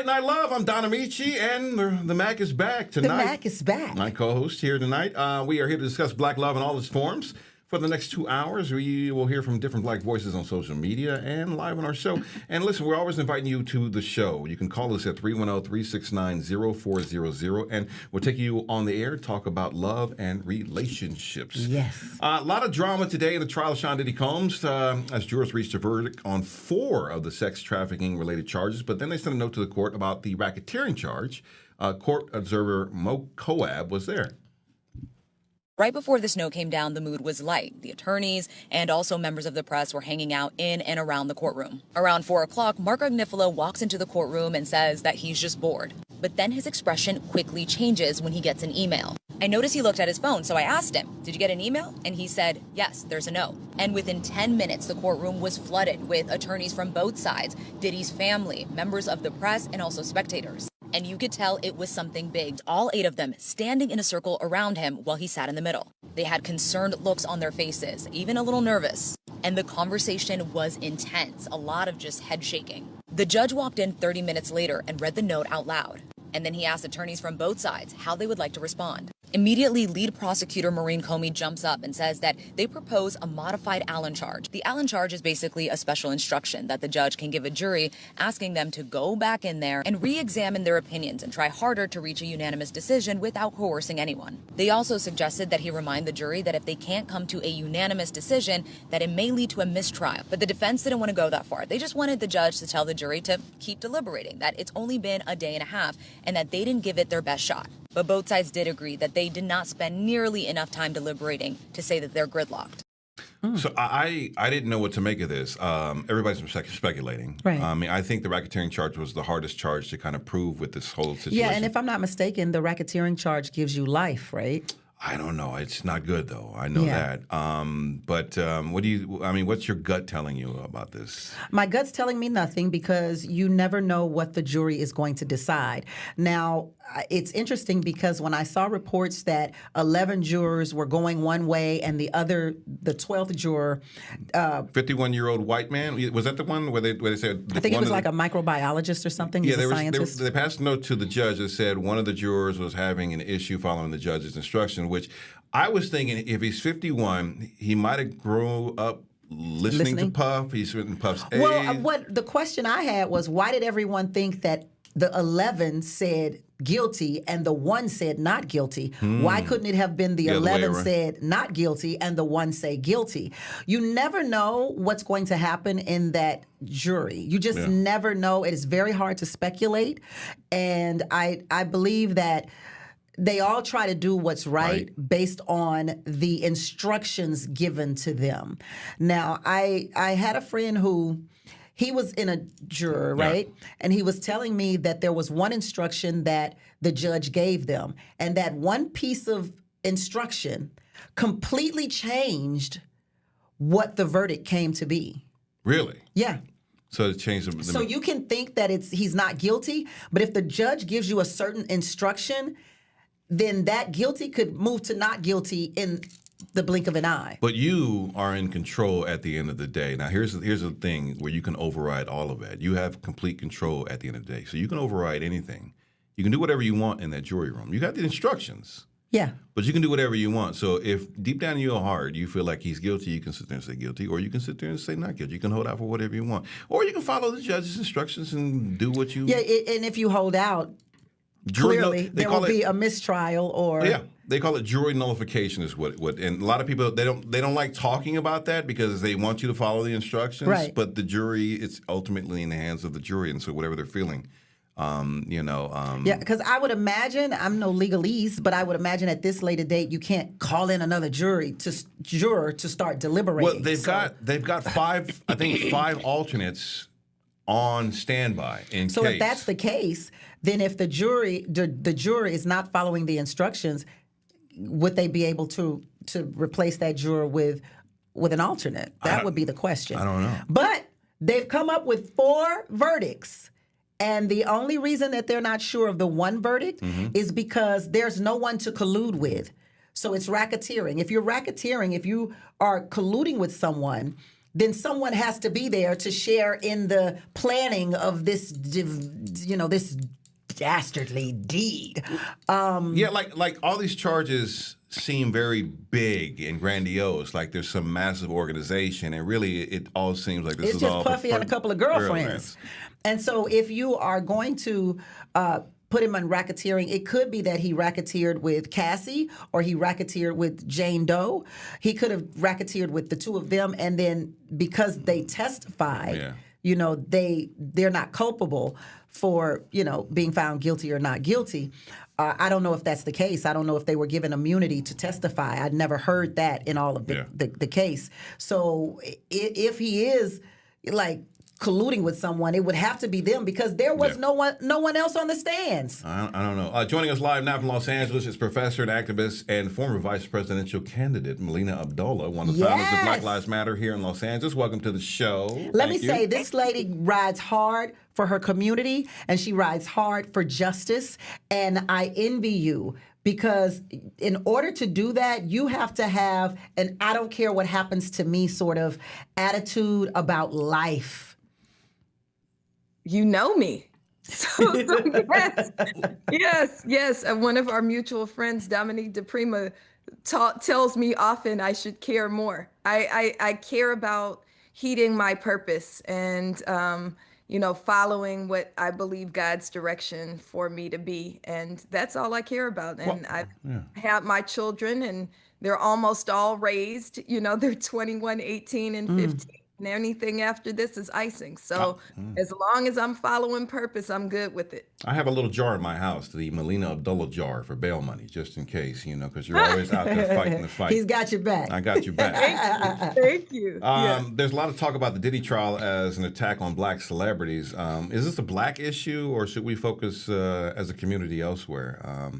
Night Love. I'm Donna Nicci, and the Mac is back tonight. The Mac is back. My co-host here tonight. We are here to discuss black love in all its forms. For the next 2 hours, we will hear from different black voices on social media and live on our show. And listen, we're always inviting you to the show. You can call us at 310-369-0400, and we'll take you on the air, talk about love and relationships. Yes. A lot of drama today in the trial of Sean Diddy Combs, as jurors reached a verdict on 4 of the sex trafficking-related charges, but then they sent a note to the court about the racketeering charge. Court observer Mo Coab was there. Right before the snow came down, the mood was light. The attorneys and also members of the press were hanging out in and around the courtroom. Around 4 o'clock, Mark Agnifilo walks into the courtroom and says that he's just bored. But then his expression quickly changes when he gets an email. I noticed he looked at his phone, so I asked him, "Did you get an email?" And he said, "Yes, there's a note." And within 10 minutes, the courtroom was flooded with attorneys from both sides, Diddy's family, members of the press, and also spectators. And you could tell it was something big. All 8 of them standing in a circle around him while he sat in the middle. They had concerned looks on their faces, even a little nervous. And the conversation was intense, a lot of just head shaking. The judge walked in 30 minutes later and read the note out loud. And then he asked attorneys from both sides how they would like to respond. Immediately, lead prosecutor Maureen Comey jumps up and says that they propose a modified Allen charge. The Allen charge is basically a special instruction that the judge can give a jury, asking them to go back in there and re-examine their opinions and try harder to reach a unanimous decision without coercing anyone. They also suggested that he remind the jury that if they can't come to a unanimous decision, that it may lead to a mistrial. But the defense didn't want to go that far. They just wanted the judge to tell the jury to keep deliberating, that it's only been a day and a half, and that they didn't give it their best shot. But both sides did agree that they did not spend nearly enough time deliberating to say that they're gridlocked. So I didn't know what to make of this. Everybody's speculating. Right. I mean, I think the racketeering charge was the hardest charge to kind of prove with this whole situation. Yeah, and if I'm not mistaken, the racketeering charge gives you life, right? I don't know. It's not good, though. I know that. But what's your gut telling you about this? My gut's telling me nothing because you never know what the jury is going to decide. Now, it's interesting because when I saw reports that 11 jurors were going one way and the 12th juror... 51-year-old white man? Was that the one where they said... I think it was like a microbiologist or something. Yeah, He's a scientist. they passed a note to the judge that said one of the jurors was having an issue following the judge's instruction, which I was thinking if he's 51, he might have grown up listening to Puff. He's written Puff's A. Well, what the question I had was, why did everyone think that the 11 said guilty and the 1 said not guilty? Why couldn't it have been the 11 said not guilty and the 1 say guilty? You never know what's going to happen in that jury. You just never know. It is very hard to speculate. And I believe that they all try to do what's right based on the instructions given to them. Now, I had a friend who... He was in a juror, right? And he was telling me that there was one instruction that the judge gave them, and that one piece of instruction completely changed what the verdict came to be. Really? Yeah. So it changed. So you can think that he's not guilty, but if the judge gives you a certain instruction, then that guilty could move to not guilty in the blink of an eye. But you are in control at the end of the day. Now, here's the thing where you can override all of that. You have complete control at the end of the day. So you can override anything. You can do whatever you want in that jury room. You got the instructions. Yeah. But you can do whatever you want. So if deep down in your heart you feel like he's guilty, you can sit there and say guilty, or you can sit there and say not guilty. You can hold out for whatever you want. Or you can follow the judge's instructions and do what you... Yeah, and if you hold out, clearly there will be a mistrial or... Yeah. They call it jury nullification is what and a lot of people they don't like talking about that because they want you to follow the instructions. Right. But the jury, it's ultimately in the hands of the jury, and so whatever they're feeling, Yeah, because I would imagine, I'm no legalese, but I would imagine at this later date you can't call in another juror to start deliberating. Well, they've got 5 alternates on standby in so case. if that's the case, then if the jury is not following the instructions, would they be able to replace that juror with an alternate? That would be the question. I don't know. But they've come up with 4 verdicts. And the only reason that they're not sure of the one verdict is because there's no one to collude with. So it's racketeering. If you're racketeering, if you are colluding with someone, then someone has to be there to share in the planning of this, this dastardly deed. Like all these charges seem very big and grandiose, like there's some massive organization, and really it all seems like this it's is just all Puffy and a couple of girlfriends. And so if you are going to put him on racketeering, it could be that he racketeered with Cassie or he racketeered with Jane Doe. He could have racketeered with the two of them, and then because they testified, they're not culpable for, being found guilty or not guilty. I don't know if that's the case. I don't know if they were given immunity to testify. I'd never heard that in all of the case. So if he is like colluding with someone, it would have to be them because there was no one else on the stands. I don't know. Joining us live now from Los Angeles is professor and activist and former vice presidential candidate Melina Abdullah, one of the founders of Black Lives Matter here in Los Angeles. Welcome to the show. Let me say, this lady rides hard for her community, and she rides hard for justice, and I envy you. Because in order to do that, you have to have an I don't care what happens to me sort of attitude about life. You know me. So yes. One of our mutual friends, Dominique DePrima, tells me often I should care more. I care about heeding my purpose and, following what I believe God's direction for me to be. And that's all I care about. And I have my children, and they're almost all raised. They're 21, 18, and 15. And anything after this is icing. So as long as I'm following purpose, I'm good with it. I have a little jar in my house, the Melina Abdullah jar for bail money, just in case, because you're always out there fighting the fight. He's got your back. I got your back. Thank you. There's a lot of talk about the Diddy trial as an attack on black celebrities. Is this a black issue, or should we focus as a community elsewhere?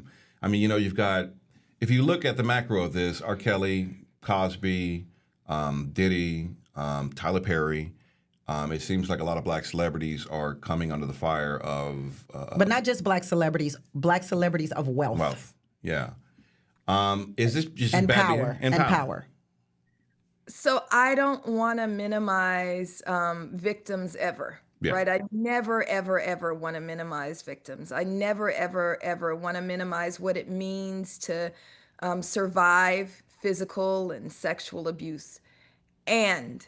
You've got, if you look at the macro of this, R. Kelly, Cosby, Diddy, Tyler Perry. It seems like a lot of black celebrities are coming under the fire of... but not just black celebrities of wealth. Wealth, yeah. Is this just and bad power, behavior? And power. So I don't want to minimize victims ever, right? I never, ever, ever want to minimize victims. I never, ever, ever want to minimize what it means to survive physical and sexual abuse. And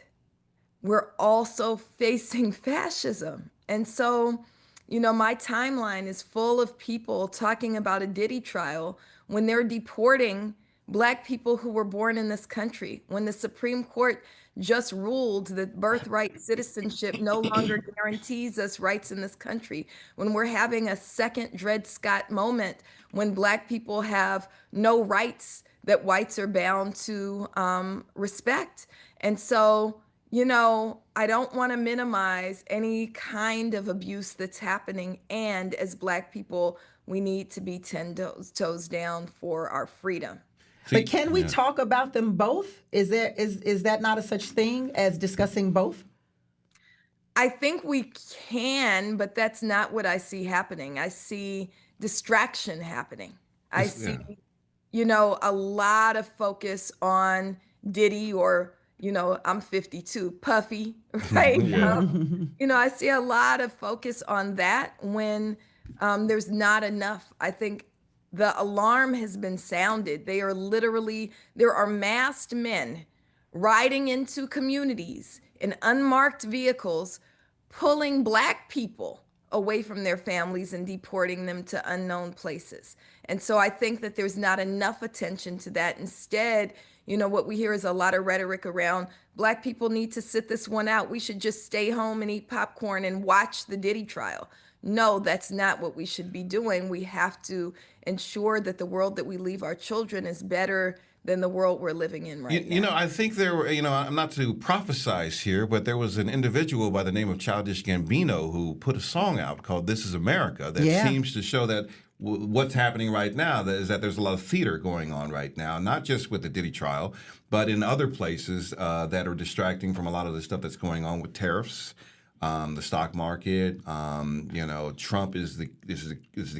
we're also facing fascism. And so, my timeline is full of people talking about a Diddy trial when they're deporting Black people who were born in this country, when the Supreme Court just ruled that birthright citizenship no longer guarantees us rights in this country, when we're having a second Dred Scott moment, when Black people have no rights that whites are bound to respect. And so, I don't want to minimize any kind of abuse that's happening. And as Black people, we need to be 10 toes down for our freedom. But can we talk about them both? Is that not a such thing as discussing both? I think we can, but that's not what I see happening. I see distraction happening. I see, a lot of focus on Diddy or, I'm 52, Puffy, right? I see a lot of focus on that when there's not enough. I think the alarm has been sounded. There are masked men riding into communities in unmarked vehicles, pulling Black people away from their families and deporting them to unknown places. And so I think that there's not enough attention to that. Instead, what we hear is a lot of rhetoric around Black people need to sit this one out. We should just stay home and eat popcorn and watch the Diddy trial. No, that's not what we should be doing. We have to ensure that the world that we leave our children is better than the world we're living in right now. I think there were, I'm not to prophesize here, but there was an individual by the name of Childish Gambino who put a song out called This Is America that seems to show that what's happening right now is that there's a lot of theater going on right now, not just with the Diddy trial, but in other places that are distracting from a lot of the stuff that's going on with tariffs. the stock market. Trump is the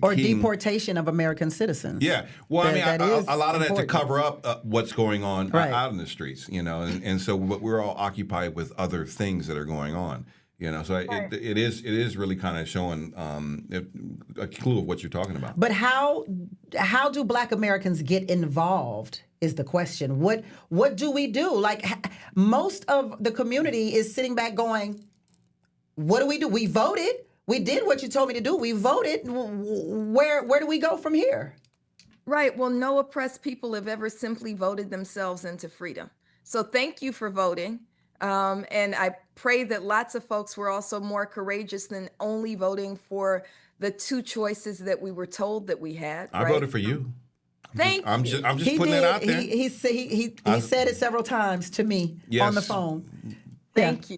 or key. Deportation of American citizens. Yeah, well, a lot of that to important. cover up what's going on Right. out in the streets, and so we're all occupied with other things that are going on. So it is really kind of showing a clue of what you're talking about. But how do Black Americans get involved is the question. What do we do? Like most of the community is sitting back going, what do we do? We voted. We did what you told me to do. We voted. Where do we go from here? Right. Well, no oppressed people have ever simply voted themselves into freedom. So thank you for voting. And I pray that lots of folks were also more courageous than only voting for the two choices that we were told that we had. I voted for you. I'm just He putting did. it out there. He said it several times to me on the phone. Thank you.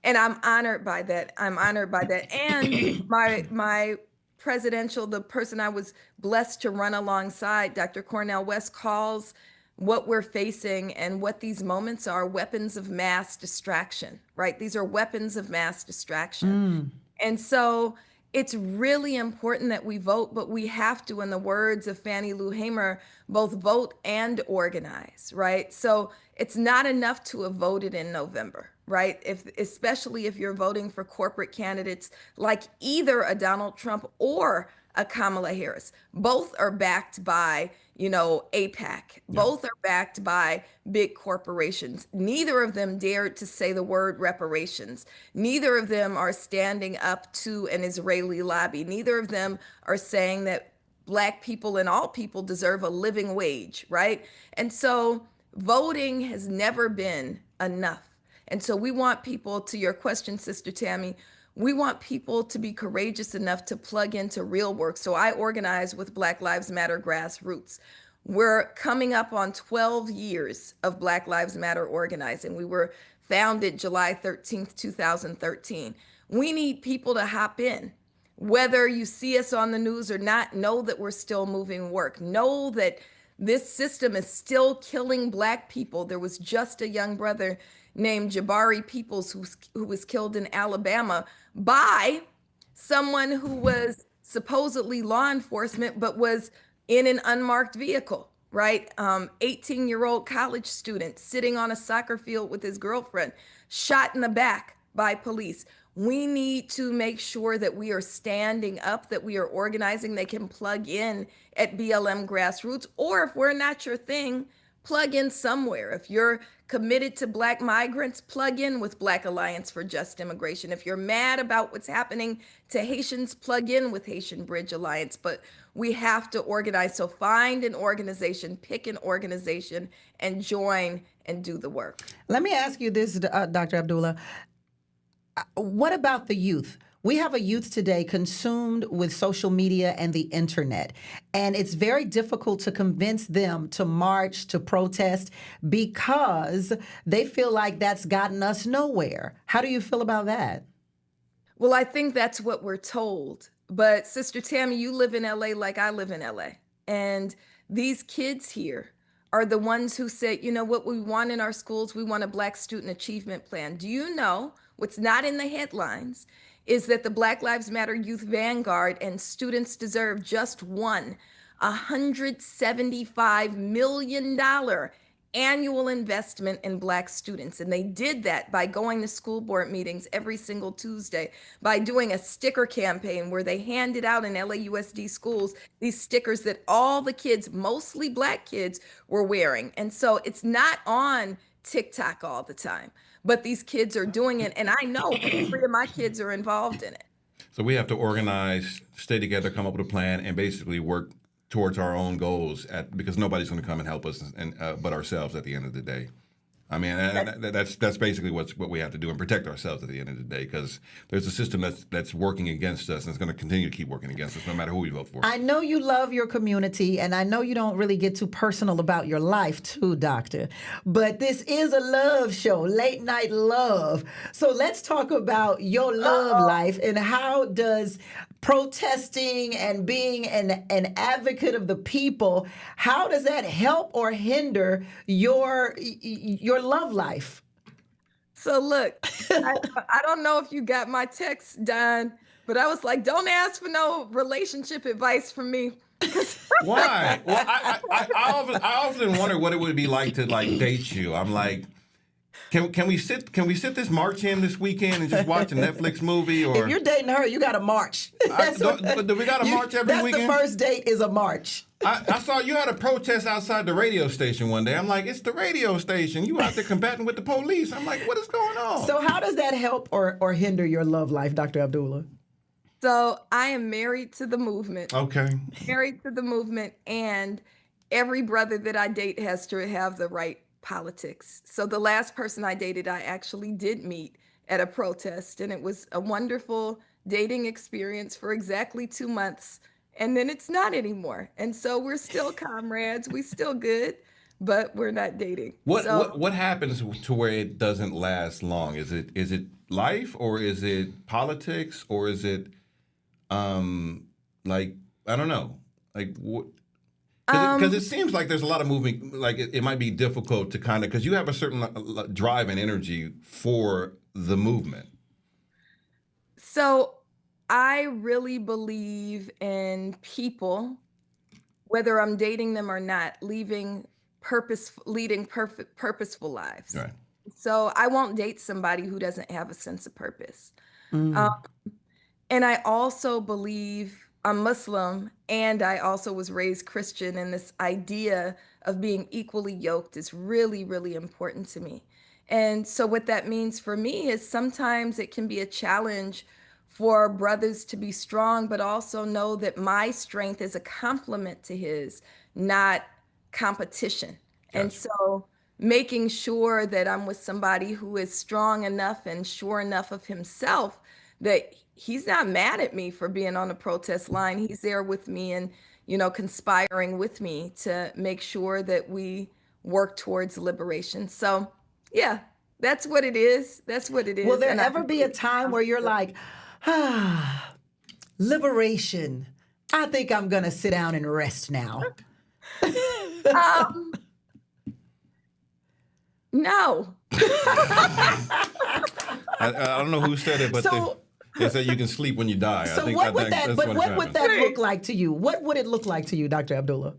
And I'm honored by that. And my presidential, the person I was blessed to run alongside, Dr. Cornel West, calls what we're facing and what these moments are weapons of mass distraction, right? These are weapons of mass distraction. And so it's really important that we vote, but we have to, in the words of Fannie Lou Hamer, both vote and organize, right? So it's not enough to have voted in November, right? Especially if you're voting for corporate candidates like either a Donald Trump or a Kamala Harris. Both are backed by, AIPAC. Both are backed by big corporations. Neither of them dared to say the word reparations. Neither of them are standing up to an Israeli lobby. Neither of them are saying that Black people and all people deserve a living wage, right? And so voting has never been enough. And so we want people, to your question, Sister Tammy, we want people to be courageous enough to plug into real work. So I organize with Black Lives Matter Grassroots. We're coming up on 12 years of Black Lives Matter organizing. We were founded July 13th, 2013. We need people to hop in. Whether you see us on the news or not, know that we're still moving work. Know that this system is still killing Black people. There was just a young brother named Jabari Peoples who was killed in Alabama by someone who was supposedly law enforcement but was in an unmarked vehicle, right? 18-year-old college student sitting on a soccer field with his girlfriend, shot in the back by police. We need to make sure that we are standing up, that we are organizing. They can plug in at BLM Grassroots, or if we're not your thing, plug in somewhere. If you're committed to Black migrants, plug in with Black Alliance for Just Immigration. If you're mad about what's happening to Haitians, plug in with Haitian Bridge Alliance. But we have to organize. So find an organization, pick an organization, and join and do the work. Let me ask you this, Dr. Abdullah. What about the youth? We have a youth today consumed with social media and the internet, and it's very difficult to convince them to march, to protest, because they feel like that's gotten us nowhere. How do you feel about that? Well, I think that's what we're told. But Sister Tammy, you live in LA like I live in LA. And these kids here are the ones who say, what we want in our schools, we want a Black Student Achievement Plan. Do you know what's not in the headlines is that the Black Lives Matter Youth Vanguard and Students Deserve just won $175 million annual investment in Black students. And they did that by going to school board meetings every single Tuesday, by doing a sticker campaign where they handed out in LAUSD schools these stickers that all the kids, mostly Black kids, were wearing. And so it's not on TikTok all the time, but these kids are doing it. And I know 3 of my kids are involved in it. So we have to organize, stay together, come up with a plan, and basically work towards our own goals because nobody's going to come and help us but ourselves at the end of the day. I mean, that's basically what we have to do and protect ourselves at the end of the day, because there's a system that's working against us and it's going to continue to keep working against us no matter who we vote for. I know you love your community, and I know you don't really get too personal about your life too, Doctor, but this is a love show, late night love. So let's talk about your love life and how does protesting and being an advocate of the people, how does that help or hinder your love life? So look, I don't know if you got my text, Don, but I was like, don't ask for no relationship advice from me. Why? Well, I often wonder what it would be like to like date you. I'm like, can we sit this march in this weekend and just watch a Netflix movie? Or if you're dating her, you got to march. do we got to march every weekend? That's the first date is a march. I saw you had a protest outside the radio station one day. I'm like, it's the radio station. You out there combating with the police. I'm like, what is going on? So how does that help or hinder your love life, Dr. Abdullah? So I am married to the movement. Okay. Married to the movement, and every brother that I date has to have the right politics. So the last person I dated, I actually did meet at a protest, and it was a wonderful dating experience for exactly 2 months. And then it's not anymore. And so we're still comrades. We still good, but we're not dating. What happens to where it doesn't last long? Is it life, or is it politics, or is it like, I don't know, like what? Because it seems like there's a lot of movement. Like it might be difficult to kind of, because you have a certain drive and energy for the movement. So I really believe in people, whether I'm dating them or not, leading purposeful lives. Right. So I won't date somebody who doesn't have a sense of purpose. And I also believe I'm Muslim, and I also was raised Christian, and this idea of being equally yoked is really, really important to me. And so what that means for me is sometimes it can be a challenge for brothers to be strong, but also know that my strength is a complement to his, not competition. Gotcha. And so making sure that I'm with somebody who is strong enough and sure enough of himself that he's not mad at me for being on the protest line. He's there with me and, conspiring with me to make sure that we work towards liberation. So, yeah, that's what it is. That's what it is. Will there ever be a time where you're like, liberation, I think I'm going to sit down and rest now? No. I don't know who said it, but they say you can sleep when you die. So what would that look like to you? What would it look like to you, Dr. Abdullah?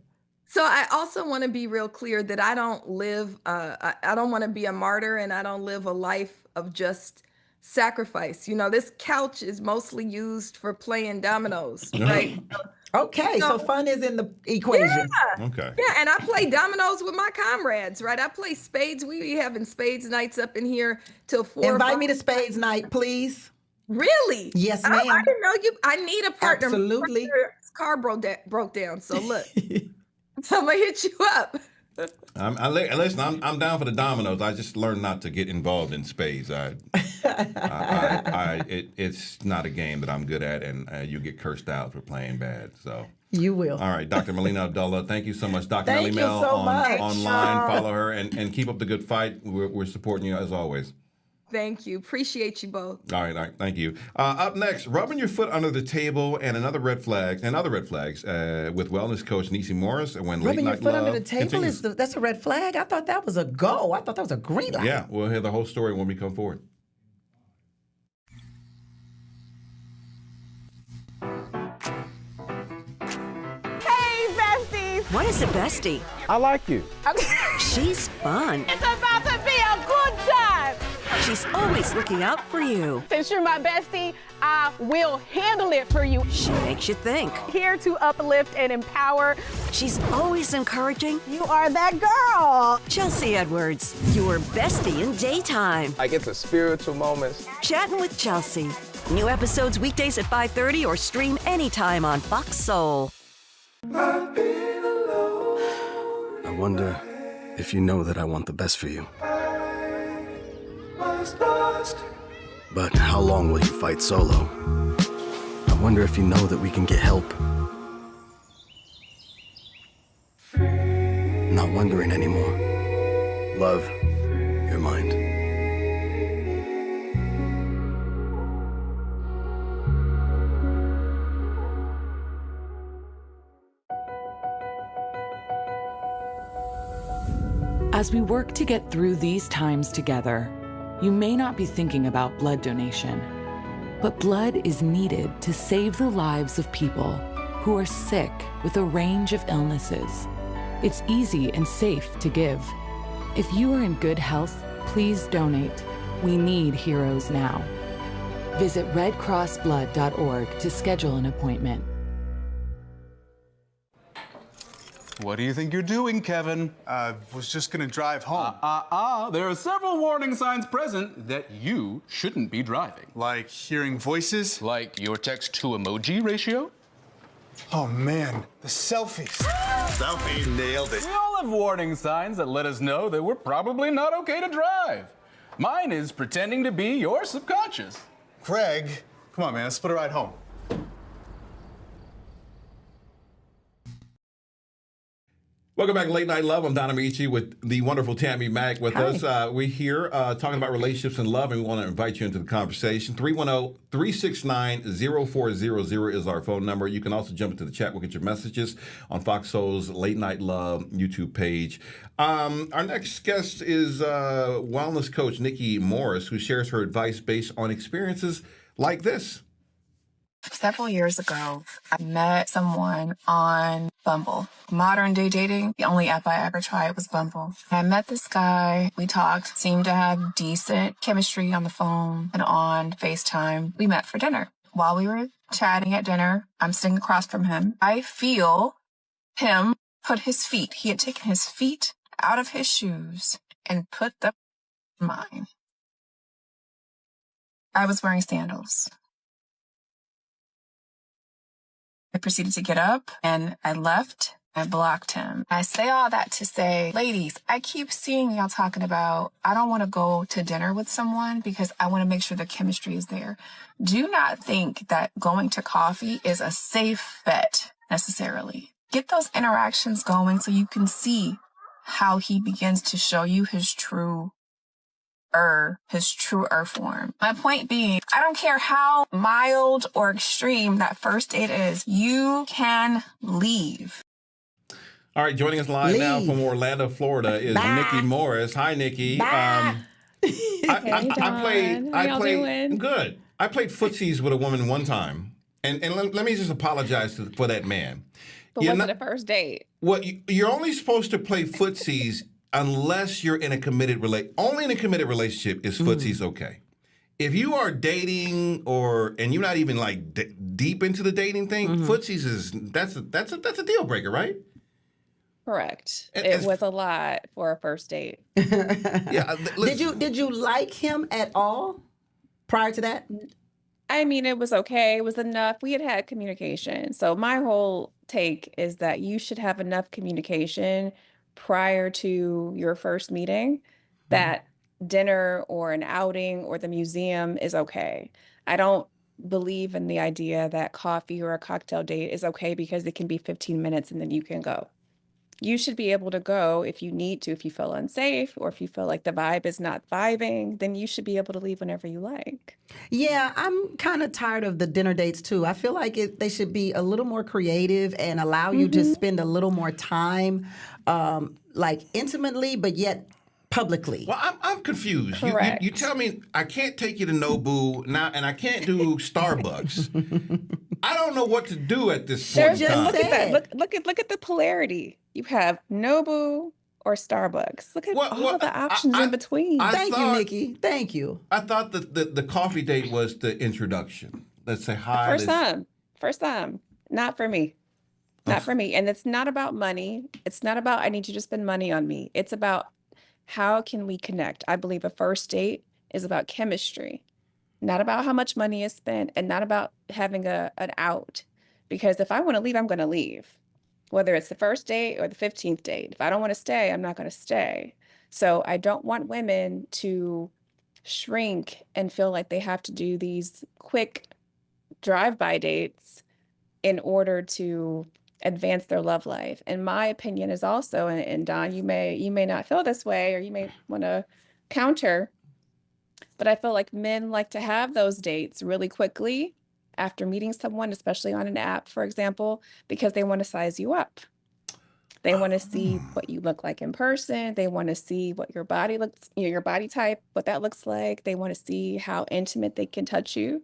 So I also want to be real clear that I don't live, I don't want to be a martyr, and I don't live a life of just sacrifice. This couch is mostly used for playing dominoes, right? Okay, so fun is in the equation. Yeah. Okay. Yeah, and I play dominoes with my comrades, right? I play spades. We be having spades nights up in here till 4. Invite me to spades night, please. Really? Yes, ma'am. I didn't know you. I need a partner. Absolutely. My car broke down. So look, so I'm gonna hit you up. Listen, I'm down for the dominoes. I just learned not to get involved in spades. It's not a game that I'm good at, and you get cursed out for playing bad. So you will. All right, Dr. Melina Abdullah, thank you so much. Dr. Thank Melly Mel you so much. online. Follow her and keep up the good fight. We're supporting you as always. Thank you. Appreciate you both. All right. Thank you. Up next, rubbing your foot under the table and other red flags with wellness coach Nicci Morris. When rubbing late night your foot love under the table continues. that's a red flag. I thought that was a go. I thought that was a green light. Yeah, we'll hear the whole story when we come forward. What is a bestie? I like you. She's fun. It's about to be a good time. She's always looking out for you. Since you're my bestie, I will handle it for you. She makes you think. Here to uplift and empower. She's always encouraging. You are that girl. Chelsea Edwards, your bestie in daytime. I get the spiritual moments. Chatting with Chelsea. New episodes weekdays at 5:30 or stream anytime on Fox Soul. I wonder if you know that I want the best for you. But how long will you fight solo? I wonder if you know that we can get help. Not wondering anymore. Love, your mind. As we work to get through these times together, You may not be thinking about blood donation, but blood is needed to save the lives of people who are sick with a range of illnesses. It's easy and safe to give. If you are in good health, please donate. We need heroes now. Visit redcrossblood.org to schedule an appointment. What do you think you're doing, Kevin? Was just gonna drive home. There are several warning signs present that you shouldn't be driving. Like hearing voices? Like your text-to-emoji ratio? Oh man, the selfies. Selfie, nailed it. We all have warning signs that let us know that we're probably not okay to drive. Mine is pretending to be your subconscious. Craig, come on man, let's split a ride home. Welcome back to Late Night Love. I'm Donna Nicci with the wonderful Tammy Mack with us. We're here talking about relationships and love, and we want to invite you into the conversation. 310-369-0400 is our phone number. You can also jump into the chat. We'll get your messages on Fox Soul's Late Night Love YouTube page. Our next guest is wellness coach Nicci Morris, who shares her advice based on experiences like this. Several years ago, I met someone on Bumble. Modern day dating, the only app I ever tried was Bumble. I met this guy. We talked, seemed to have decent chemistry on the phone and on FaceTime. We met for dinner. While we were chatting at dinner, I'm sitting across from him. I feel him put his feet, he had taken his feet out of his shoes and put them in mine. I was wearing sandals. I proceeded to get up and I left. I blocked him. I say all that to say, ladies, I keep seeing y'all talking about, I don't want to go to dinner with someone because I want to make sure the chemistry is there. Do not think that going to coffee is a safe bet necessarily. Get those interactions going so you can see how he begins to show you his truer form. My point being, I don't care how mild or extreme that first date is, you can leave. All right, joining us live now from Orlando, Florida is Nicci Morris. Hi, Nicci. Hey, Don. How y'all doing? Good. I played footsies with a woman one time, and let me just apologize for that man. But wasn't a first date. Well, you're only supposed to play footsies unless you're in a committed relationship. Only in a committed relationship is footsies okay. If you are dating and you're not even like deep into the dating thing, footsies that's a deal breaker, right? Correct. It was a lot for a first date. Yeah. Did you like him at all prior to that? I mean, it was okay. It was enough. We had communication. So my whole take is that you should have enough communication prior to your first meeting that dinner or an outing or the museum is okay. I don't believe in the idea that coffee or a cocktail date is okay because it can be 15 minutes and then you can go. You should be able to go if you need to, if you feel unsafe or if you feel like the vibe is not vibing, then you should be able to leave whenever you like. Yeah, I'm kind of tired of the dinner dates too. I feel like they should be a little more creative and allow you to spend a little more time like intimately, but yet publicly. Well, I'm confused. Correct. You tell me I can't take you to Nobu now, and I can't do Starbucks. I don't know what to do at this point in time. Look at that. Look at the polarity. You have Nobu or Starbucks. Look at all the options in between. Thank you, Nicci. Thank you. I thought that the coffee date was the introduction. Let's say hi. First time. Not for me. Not for me. And it's not about money. It's not about I need you to spend money on me. It's about how can we connect? I believe a first date is about chemistry, not about how much money is spent and not about having an out. Because if I want to leave, I'm going to leave, whether it's the first date or the 15th date. If I don't want to stay, I'm not going to stay. So I don't want women to shrink and feel like they have to do these quick drive-by dates in order to advance their love life. And my opinion is also, and Don, you may not feel this way, or you may want to counter, but I feel like men like to have those dates really quickly after meeting someone, especially on an app, for example, because they want to size you up. They want to see what you look like in person. They want to see what your body looks, your body type, what that looks like. They want to see how intimate they can touch you.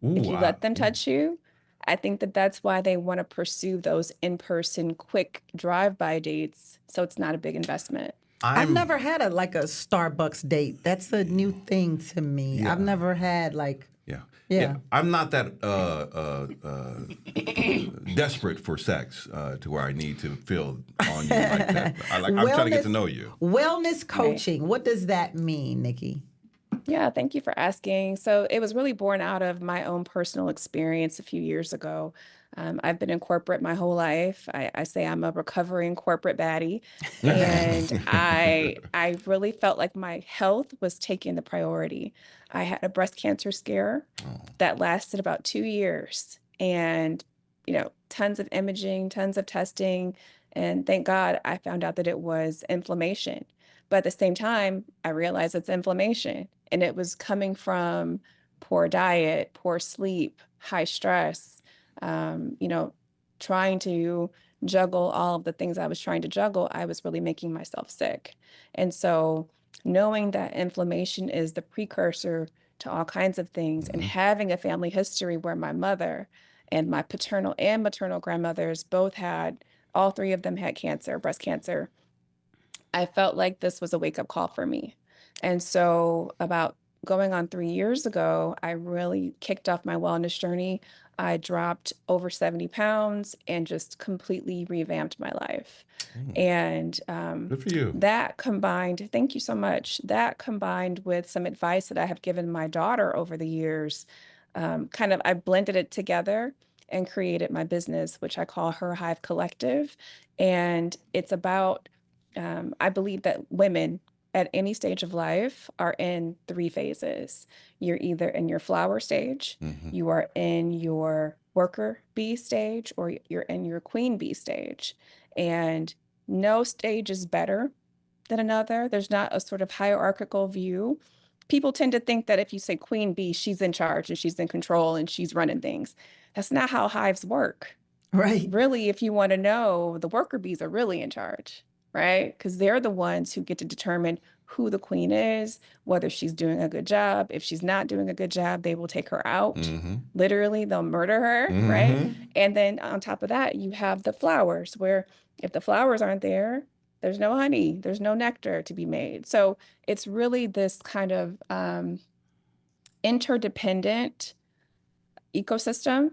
If you let them touch you, I think that that's why they want to pursue those in-person quick drive-by dates. So it's not a big investment. I've never had a Starbucks date. That's a new thing to me. I've never had Yeah, I'm not that desperate for sex to where I need to feel on you like that. I'm trying to get to know you. Wellness coaching. Right. What does that mean, Nicci? Yeah, thank you for asking. So it was really born out of my own personal experience a few years ago. I've been in corporate my whole life. I say I'm a recovering corporate baddie. And I really felt like my health was taking the priority. I had a breast cancer scare that lasted about 2 years. And, tons of imaging, tons of testing. And thank God I found out that it was inflammation. But at the same time, I realized it's inflammation. And it was coming from poor diet, poor sleep, high stress, trying to juggle all of the things I was trying to juggle. I was really making myself sick. And so knowing that inflammation is the precursor to all kinds of things and having a family history where my mother and my paternal and maternal grandmothers both had, all three of them had cancer, breast cancer, I felt like this was a wake-up call for me. And so about going on 3 years ago, I really kicked off my wellness journey. I dropped over 70 pounds and just completely revamped my life. And good for you. That combined, thank you so much. That combined with some advice that I have given my daughter over the years, I blended it together and created my business, which I call Her Hive Collective. And it's about I believe that women at any stage of life are in 3 phases. You're either in your flower stage, you are in your worker bee stage, or you're in your queen bee stage. And no stage is better than another. There's not a sort of hierarchical view. People tend to think that if you say queen bee, she's in charge and she's in control and she's running things. That's not how hives work. Right. Really, if you want to know, the worker bees are really in charge. Right? Because they're the ones who get to determine who the queen is, whether she's doing a good job. If she's not doing a good job, they will take her out. Literally, they'll murder her, right? And then on top of that, you have the flowers, where if the flowers aren't there, there's no honey, there's no nectar to be made. So it's really this kind of interdependent ecosystem.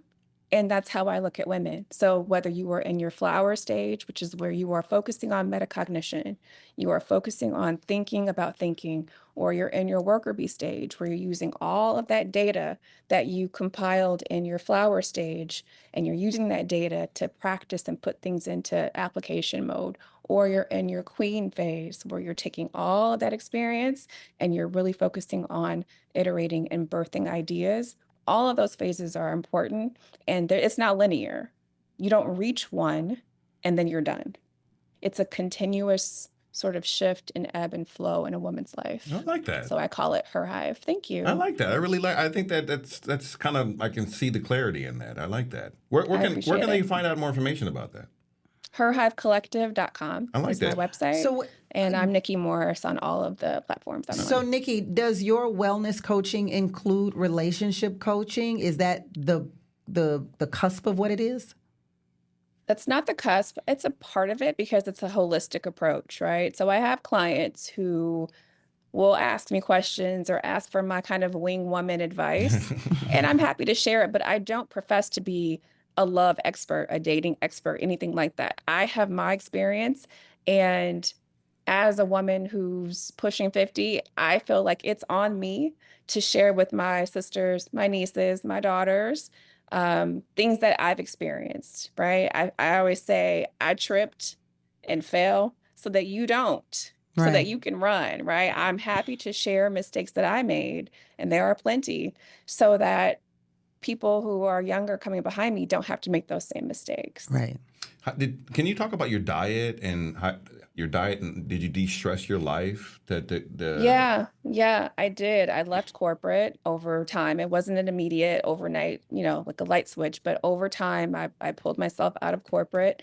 And that's how I look at women. So whether you are in your flower stage, which is where you are focusing on metacognition, you are focusing on thinking about thinking, or you're in your worker bee stage where you're using all of that data that you compiled in your flower stage, and you're using that data to practice and put things into application mode, or you're in your queen phase where you're taking all of that experience and you're really focusing on iterating and birthing ideas. All of those phases are important, and it's not linear. You don't reach one and then you're done. It's a continuous sort of shift and ebb and flow in a woman's life. I like that. So I call it Her Hive. Thank you. I like that. I think that's kind of, I can see the clarity in that. I like that. Where can they find out more information about that? herhivecollective.com is my website. And I'm Nicci Morris on all of the platforms. So Nicci, does your wellness coaching include relationship coaching? Is that the cusp of what it is? That's not the cusp. It's a part of it because it's a holistic approach, right? So I have clients who will ask me questions or ask for my kind of wing woman advice, and I'm happy to share it, but I don't profess to be a love expert, a dating expert, anything like that. I have my experience, and as a woman who's pushing 50, I feel like it's on me to share with my sisters, my nieces, my daughters, things that I've experienced, right? I always say I tripped and fell so that you don't, so that you can run, right? I'm happy to share mistakes that I made, and there are plenty, so that people who are younger coming behind me don't have to make those same mistakes. Right. Can you talk about your diet and did you de-stress your life? Yeah, I did. I left corporate over time. It wasn't an immediate overnight, like a light switch, but over time I pulled myself out of corporate.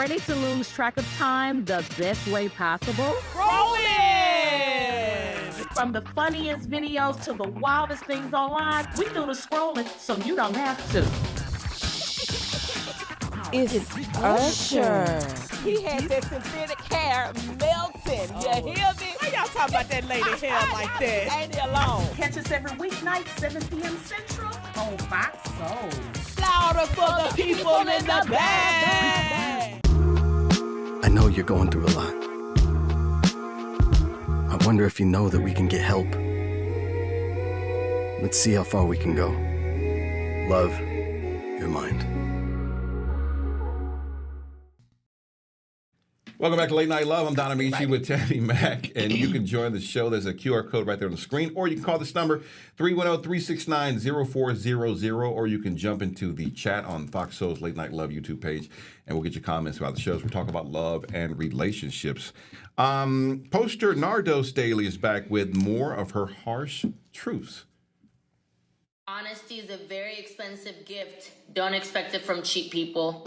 Ready to lose track of time the best way possible? Rolling! From the funniest videos to the wildest things online, we do the scrolling so you don't have to. It's Usher. He had that synthetic hair melting. You hear me? Why y'all talking about that lady hair like that? Ain't he alone? Catch us every weeknight, 7 p.m. Central on Fox Soul. Louder for the people in the back. I know you're going through a lot. I wonder if you know that we can get help. Let's see how far we can go. Love, your mind. Welcome back to Late Night Love. I'm Donna Nicci with Tammy Mack, and you can join the show. There's a QR code right there on the screen, or you can call this number, 310-369-0400, or you can jump into the chat on Fox Soul's Late Night Love YouTube page, and we'll get your comments about the shows. We're talking about love and relationships. Poster Nardos Daily is back with more of her harsh truths. Honesty is a very expensive gift. Don't expect it from cheap people.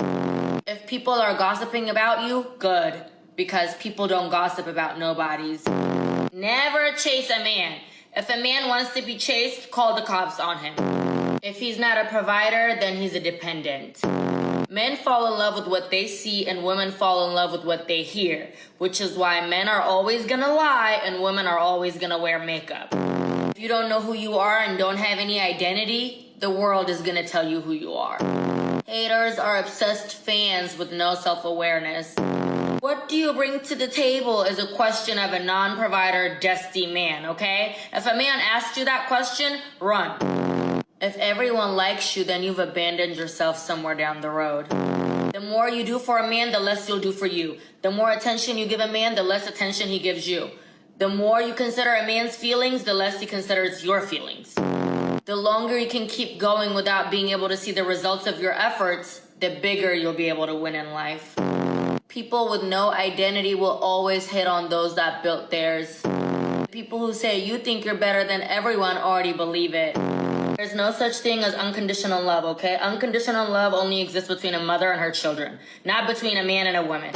If people are gossiping about you, good, because people don't gossip about nobodies. Never chase a man. If a man wants to be chased, call the cops on him. If he's not a provider, then he's a dependent. Men fall in love with what they see and women fall in love with what they hear, which is why men are always gonna lie and women are always gonna wear makeup. If you don't know who you are and don't have any identity, the world is gonna tell you who you are. Haters are obsessed fans with no self-awareness. What do you bring to the table is a question of a non-provider, dusty man, okay? If a man asks you that question, run. If everyone likes you, then you've abandoned yourself somewhere down the road. The more you do for a man, the less you'll do for you. The more attention you give a man, the less attention he gives you. The more you consider a man's feelings, the less he considers your feelings. The longer you can keep going without being able to see the results of your efforts, the bigger you'll be able to win in life. People with no identity will always hit on those that built theirs. People who say you think you're better than everyone already believe it. There's no such thing as unconditional love, okay? Unconditional love only exists between a mother and her children, not between a man and a woman.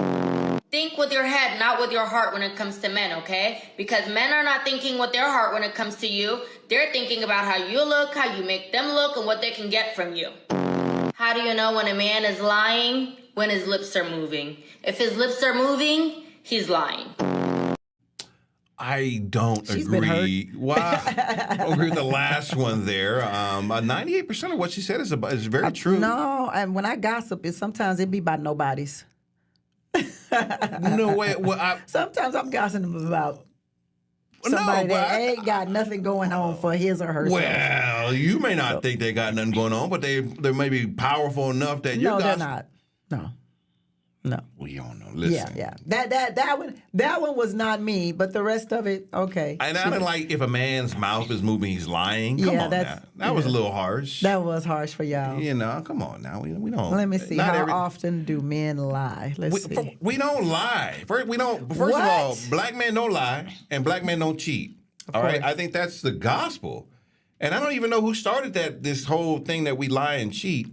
Think with your head, not with your heart when it comes to men, okay? Because men are not thinking with their heart when it comes to you. They're thinking about how you look, how you make them look, and what they can get from you. How do you know when a man is lying? When his lips are moving. If his lips are moving, he's lying. I don't agree. Well, I don't agree with the last one there. 98% of what she said is very true. No, and when I gossip, sometimes it be about nobodies. No way. Well, sometimes I'm gossiping about somebody that ain't got nothing going on for his or herself. Well, you may not think they got nothing going on, but they may be powerful enough that you they're not. No. We don't know. Listen. Yeah. That one was not me, but the rest of it, okay. And I mean, like, if a man's mouth is moving, he's lying. Come on now. That was a little harsh. That was harsh for y'all. You know, come on now. We don't. Let me see. How often do men lie? Let's see. We don't lie. First of all, black men don't lie and black men don't cheat. All right? I think that's the gospel. And I don't even know who started this whole thing that we lie and cheat.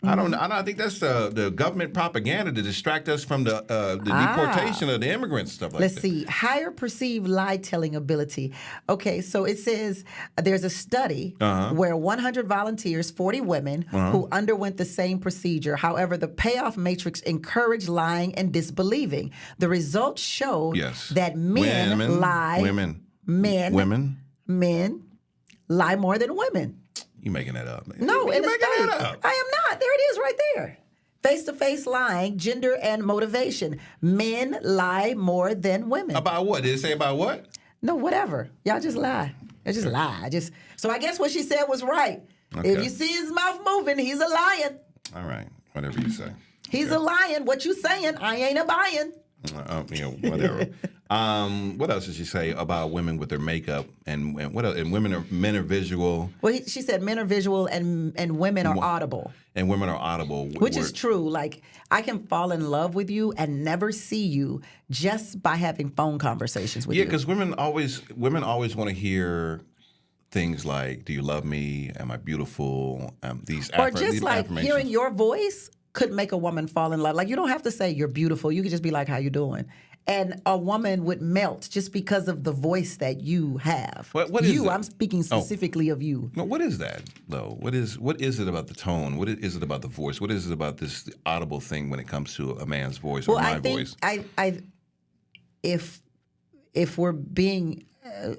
Mm-hmm. I think that's the government propaganda to distract us from the deportation of the immigrants, stuff like that. Let's see. Higher perceived lie-telling ability. Okay, so it says there's a study where 100 volunteers, 40 women, who underwent the same procedure. However, the payoff matrix encouraged lying and disbelieving. The results showed that men lie more than women. You making that up? No, you making that up? I am not. There it is, right there. Face-to-face lying, gender and motivation. Men lie more than women. About what? Did it say about what? No, whatever. Y'all just lie. They just lie. So I guess what she said was right. Okay. If you see his mouth moving, he's a lion. All right, whatever you say. He's a lion. What you saying? I ain't a buying. Whatever. What else did she say about women with their makeup and what else? And men are visual. Well, she said men are visual and women are audible. And women are audible, which is true. Like, I can fall in love with you and never see you just by having phone conversations with you. Yeah, because women always want to hear things like, "Do you love me? Am I beautiful?" These or just like hearing your voice. could make a woman fall in love. Like, you don't have to say you're beautiful. You could just be like, how you doing? And a woman would melt just because of the voice that you have. What is that? I'm speaking specifically of you. No, what is that, though? What is it about the tone? What is it about the voice? What is it about this audible thing when it comes to a man's voice or my voice? If we're being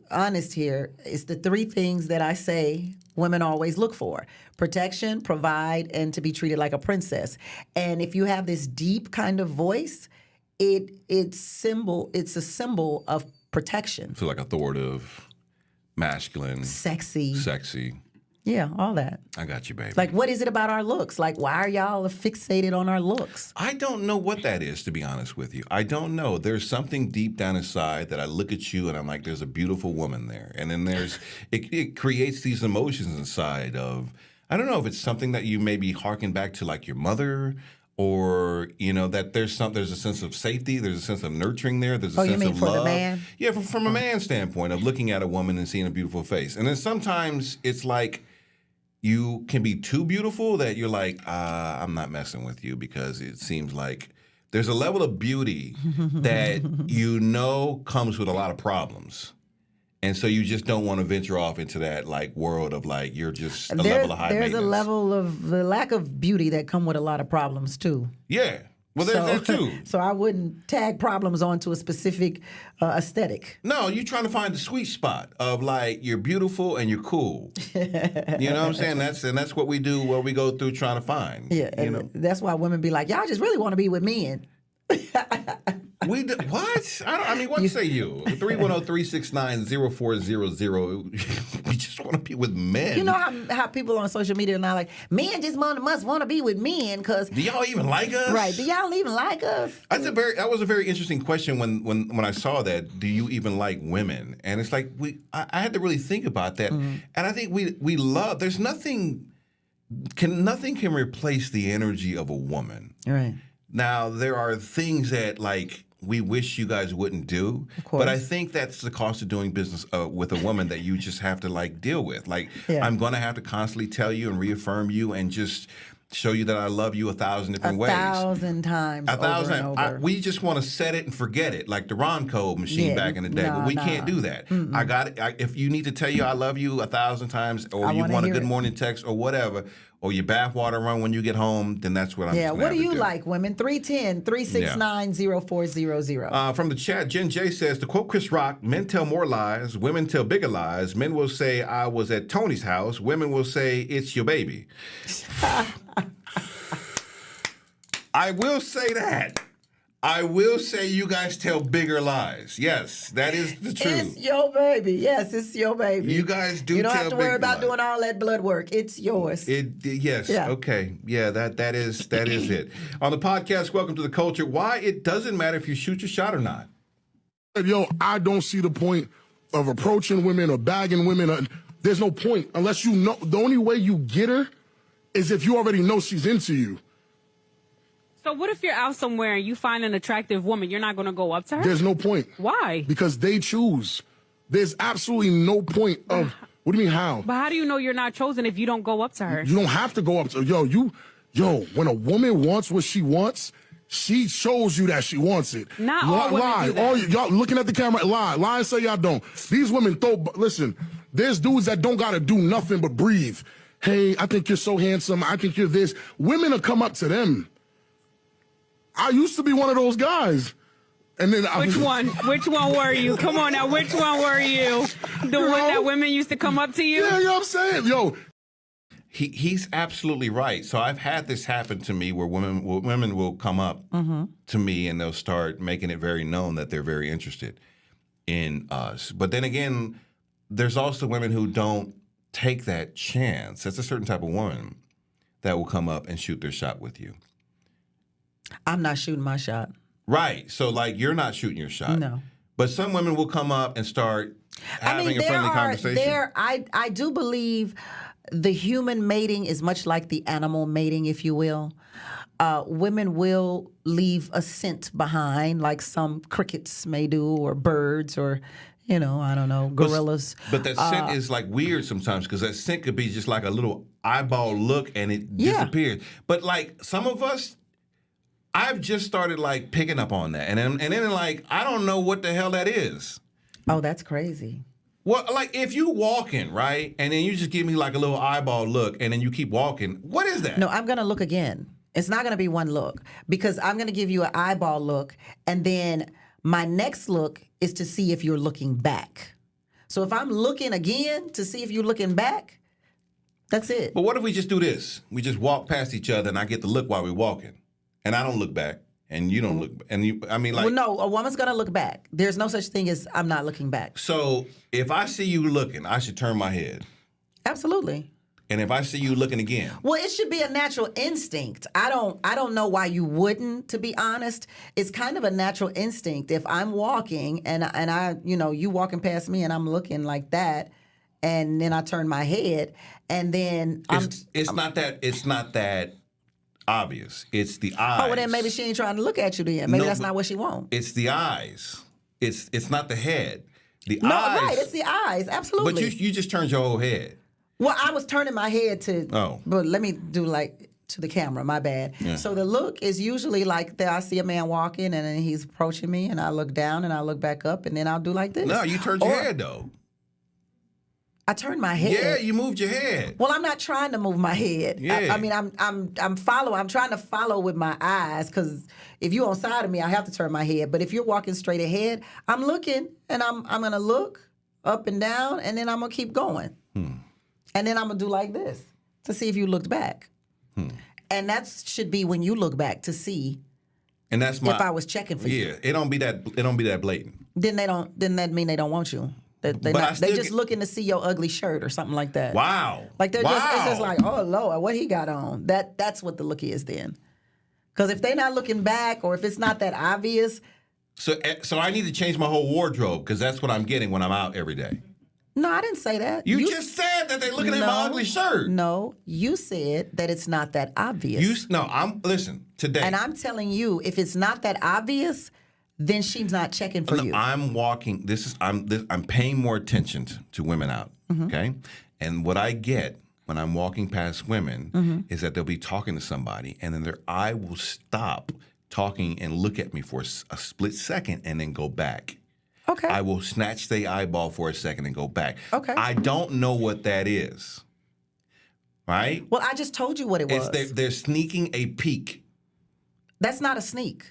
honest here, it's the three things that I say women always look for: protection, provide, and to be treated like a princess. And if you have this deep kind of voice, it's a symbol of protection. So like authoritative, masculine, sexy. Yeah, all that. I got you, baby. Like, what is it about our looks? Like, why are y'all fixated on our looks? I don't know what that is, to be honest with you. I don't know. There's something deep down inside that I look at you and I'm like, there's a beautiful woman there. And then it creates these emotions inside of, I don't know if it's something that you maybe harken back to like your mother, or, that there's a sense of safety, there's a sense of nurturing there, there's a sense of love. The man? Yeah, from a man's standpoint of looking at a woman and seeing a beautiful face. And then sometimes it's like, you can be too beautiful that you're like, I'm not messing with you, because it seems like there's a level of beauty that comes with a lot of problems. And so you just don't want to venture off into that like world of like you're just level of high maintenance. There's a level of the lack of beauty that come with a lot of problems too. Yeah. Well, there's that too. So I wouldn't tag problems onto a specific aesthetic. No, you're trying to find the sweet spot of like you're beautiful and you're cool. You know what I'm saying? That's what we do. What we go through trying to find. Yeah, and that's why women be like, y'all just really want to be with men. What? What say you? 310-369-0400. We just want to be with men. You know how people on social media are now like, men just must want to be with men because. Do y'all even like us? Right. Do y'all even like us? That was a very interesting question when I saw that. Do you even like women? And it's like I had to really think about that. Mm-hmm. And I think we love. There's nothing can replace the energy of a woman. Right. Now, there are things that, like, we wish you guys wouldn't do, but I think that's the cost of doing business with a woman that you just have to, like, deal with. Like, I'm going to have to constantly tell you and reaffirm you and just show you that I love you 1,000 different ways. 1,000 times. 1,000 times. Over. We just want to set it and forget it, like the Ronco machine back in the day. But we can't do that. Mm-mm. I got it. If you need to tell you I love you 1,000 times, or you want a good morning text or whatever, or your bathwater run when you get home, then that's what I'm just what do you like, women? 310-369-0400. From the chat, Jen J says, to quote Chris Rock, men tell more lies, women tell bigger lies. Men will say, I was at Tony's house. Women will say, it's your baby. I will say that. I will say you guys tell bigger lies. Yes, that is the truth. It's your baby. Yes, it's your baby. You guys do. You don't have to worry about lies. doing all that blood work. It's yours. Yes. Yeah. Okay. Yeah. That is it. On the podcast, welcome to the culture. Why it doesn't matter if you shoot your shot or not. Yo, I don't see the point of approaching women or bagging women. There's no point unless you know. The only way you get her is if you already know she's into you. So what if you're out somewhere and you find an attractive woman? You're not going to go up to her? There's no point. Why? Because they choose. There's absolutely no point of, what do you mean how? But how do you know you're not chosen if you don't go up to her? You don't have to go up to her. Yo, when a woman wants what she wants, she shows you that she wants it. Not all women do that. All y'all looking at the camera, lie and say y'all don't. These women listen, there's dudes that don't got to do nothing but breathe. Hey, I think you're so handsome. I think you're this. Women will come up to them. I used to be one of those guys. And then Which one were you? Come on now, which one were you? The one that women used to come up to you? Yeah, you know what I'm saying? Yo. He's absolutely right. So I've had this happen to me where women will come up to me and they'll start making it very known that they're very interested in us. But then again, there's also women who don't take that chance. That's a certain type of woman that will come up and shoot their shot with you. I'm not shooting my shot. Right. So, like, you're not shooting your shot. No. But some women will come up and start having a friendly conversation. I do believe the human mating is much like the animal mating, if you will. Women will leave a scent behind, like some crickets may do, or birds, or, I don't know, gorillas. But that scent is like weird sometimes because that scent could be just like a little eyeball look and it disappears. But like some of us, I've just started like picking up on that. And then like, I don't know what the hell that is. Oh, that's crazy. Well, like if you walking, right, and then you just give me like a little eyeball look and then you keep walking, what is that? No, I'm going to look again. It's not going to be one look because I'm going to give you an eyeball look and then my next look is to see if you're looking back. So if I'm looking again to see if you're looking back, that's it. But what if we just do this? We just walk past each other and I get to look while we're walking. And I don't look back, and you don't look. And well, no, a woman's gonna look back. There's no such thing as I'm not looking back. So if I see you looking, I should turn my head. Absolutely. And if I see you looking again, well, it should be a natural instinct. I don't know why you wouldn't. To be honest, it's kind of a natural instinct. If I'm walking and I you walking past me and I'm looking like that, and then I turn my head, and then it's not that. Obvious. It's the eyes. Oh, well, then maybe she ain't trying to look at you then. Maybe that's not what she wants. It's the eyes. It's not the head. The eyes. No, right. It's the eyes. Absolutely. But you just turned your whole head. Well, I was turning my head to... Oh. But let me do like to the camera. My bad. Yeah. So the look is usually like I see a man walking and then he's approaching me and I look down and I look back up and then I'll do like this. No, you turned your head though. I turned my head. Yeah, you moved your head. Well, I'm not trying to move my head. Yeah. I mean, I'm following. I'm trying to follow with my eyes because if you're on side of me, I have to turn my head. But if you're walking straight ahead, I'm looking and I'm gonna look up and down and then I'm gonna keep going. And then I'm gonna do like this to see if you looked back. And that should be when you look back to see. And that's if I was checking for you. Yeah, it don't be that blatant. Then that mean they don't want you. They just looking to see your ugly shirt or something like that. Wow. Like it's just like, oh Lord, what he got on? That's what the look is then. Because if they're not looking back or if it's not that obvious. So I need to change my whole wardrobe because that's what I'm getting when I'm out every day. No, I didn't say that. You just said that they're looking at my ugly shirt. No, you said that it's not that obvious. Listen, today. And I'm telling you, if it's not that obvious, then she's not checking for you. I'm walking. I'm paying more attention to women out. Okay, and what I get when I'm walking past women is that they'll be talking to somebody, and then their eye will stop talking and look at me for a split second, and then go back. Okay. I will snatch the eyeball for a second and go back. Okay. I don't know what that is. Right. Well, I just told you what it was. They're sneaking a peek. That's not a sneak.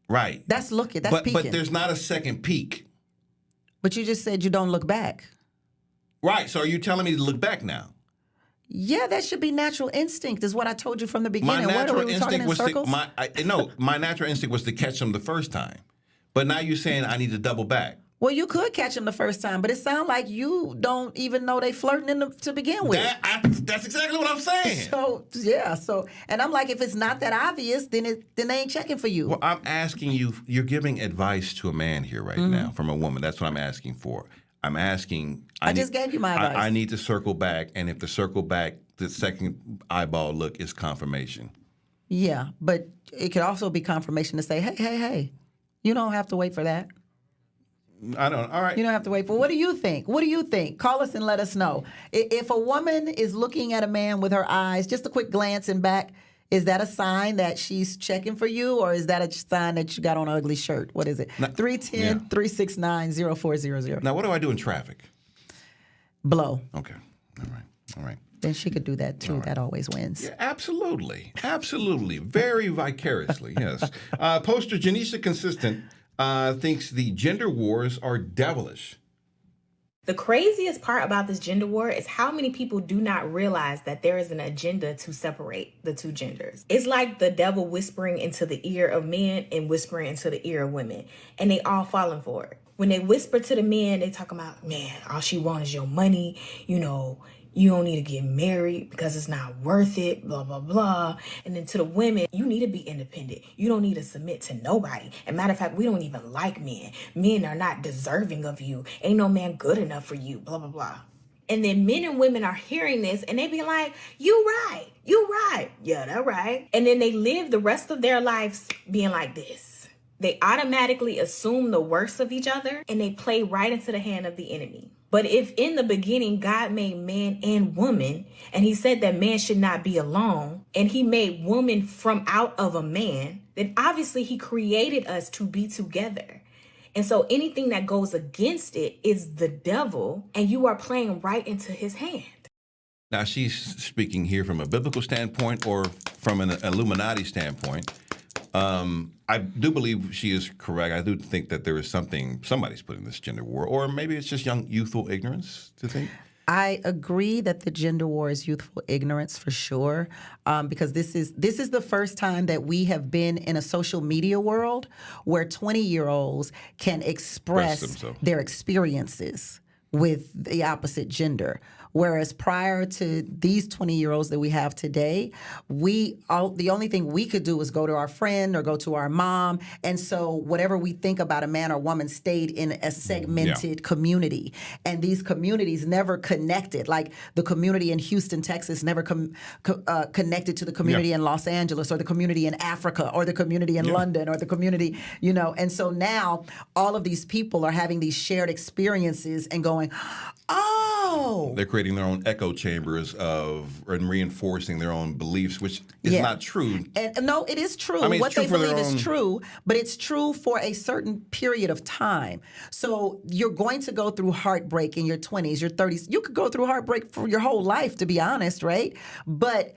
Right. That's looking. That's peeking. But there's not a second peek. But you just said you don't look back. Right. So are you telling me to look back now? Yeah, that should be natural instinct, is what I told you from the beginning. My natural instinct was my natural instinct was to catch them the first time. But now you're saying I need to double back. Well, you could catch them the first time, but it sounds like you don't even know they flirting to begin with. That's exactly what I'm saying. And I'm like, if it's not that obvious, then they ain't checking for you. Well, I'm asking you, you're giving advice to a man here right now from a woman. That's what I'm asking for. I'm asking. I just gave you my advice. I need to circle back, and if the circle back, the second eyeball look is confirmation. Yeah, but it could also be confirmation to say, hey, you don't have to wait for that. I don't. All right. You don't have to wait for. What do you think? What do you think? Call us and let us know. If a woman is looking at a man with her eyes, just a quick glance and back, is that a sign that she's checking for you, or is that a sign that you got on an ugly shirt? What is it? 310-369-0400. Now, what do I do in traffic? Blow. Okay. All right. Then she could do that too. Right. That always wins. Yeah, absolutely. Very vicariously, yes. Poster Janisha Consistent thinks the gender wars are devilish. The craziest part about this gender war is how many people do not realize that there is an agenda to separate the two genders. It's like the devil whispering into the ear of men and whispering into the ear of women, and they all falling for it. When they whisper to the men, they talk about, man, all she wants is your money, you don't need to get married because it's not worth it, blah, blah, blah. And then to the women, you need to be independent. You don't need to submit to nobody. And matter of fact, we don't even like men. Men are not deserving of you. Ain't no man good enough for you, blah, blah, blah. And then men and women are hearing this and they be like, you right. Yeah, that's right. And then they live the rest of their lives being like this. they automatically assume the worst of each other and they play right into the hand of the enemy. But if in the beginning God made man and woman, and he said that man should not be alone, and he made woman from out of a man, then obviously he created us to be together. And so anything that goes against it is the devil, and you are playing right into his hand. Now, she's speaking here from a biblical standpoint or from an Illuminati standpoint. I do believe she is correct. I do think that there is somebody's putting this gender war, or maybe it's just young youthful ignorance to think. I agree that the gender war is youthful ignorance for sure, because this is the first time that we have been in a social media world where 20-year-olds can express their experiences with the opposite gender. Whereas prior to these 20-year-olds that we have today, the only thing we could do was go to our friend or go to our mom. And so whatever we think about a man or woman stayed in a segmented community. And these communities never connected. Like the community in Houston, Texas never connected to the community in Los Angeles or the community in Africa or the community in London or the community, And so now all of these people are having these shared experiences and going, oh. They're creating their own echo chambers and reinforcing their own beliefs, which is not true. And no, it is true. I mean, what they believe is true, but it's true for a certain period of time. So you're going to go through heartbreak in your 20s, your 30s. You could go through heartbreak for your whole life, to be honest, right? But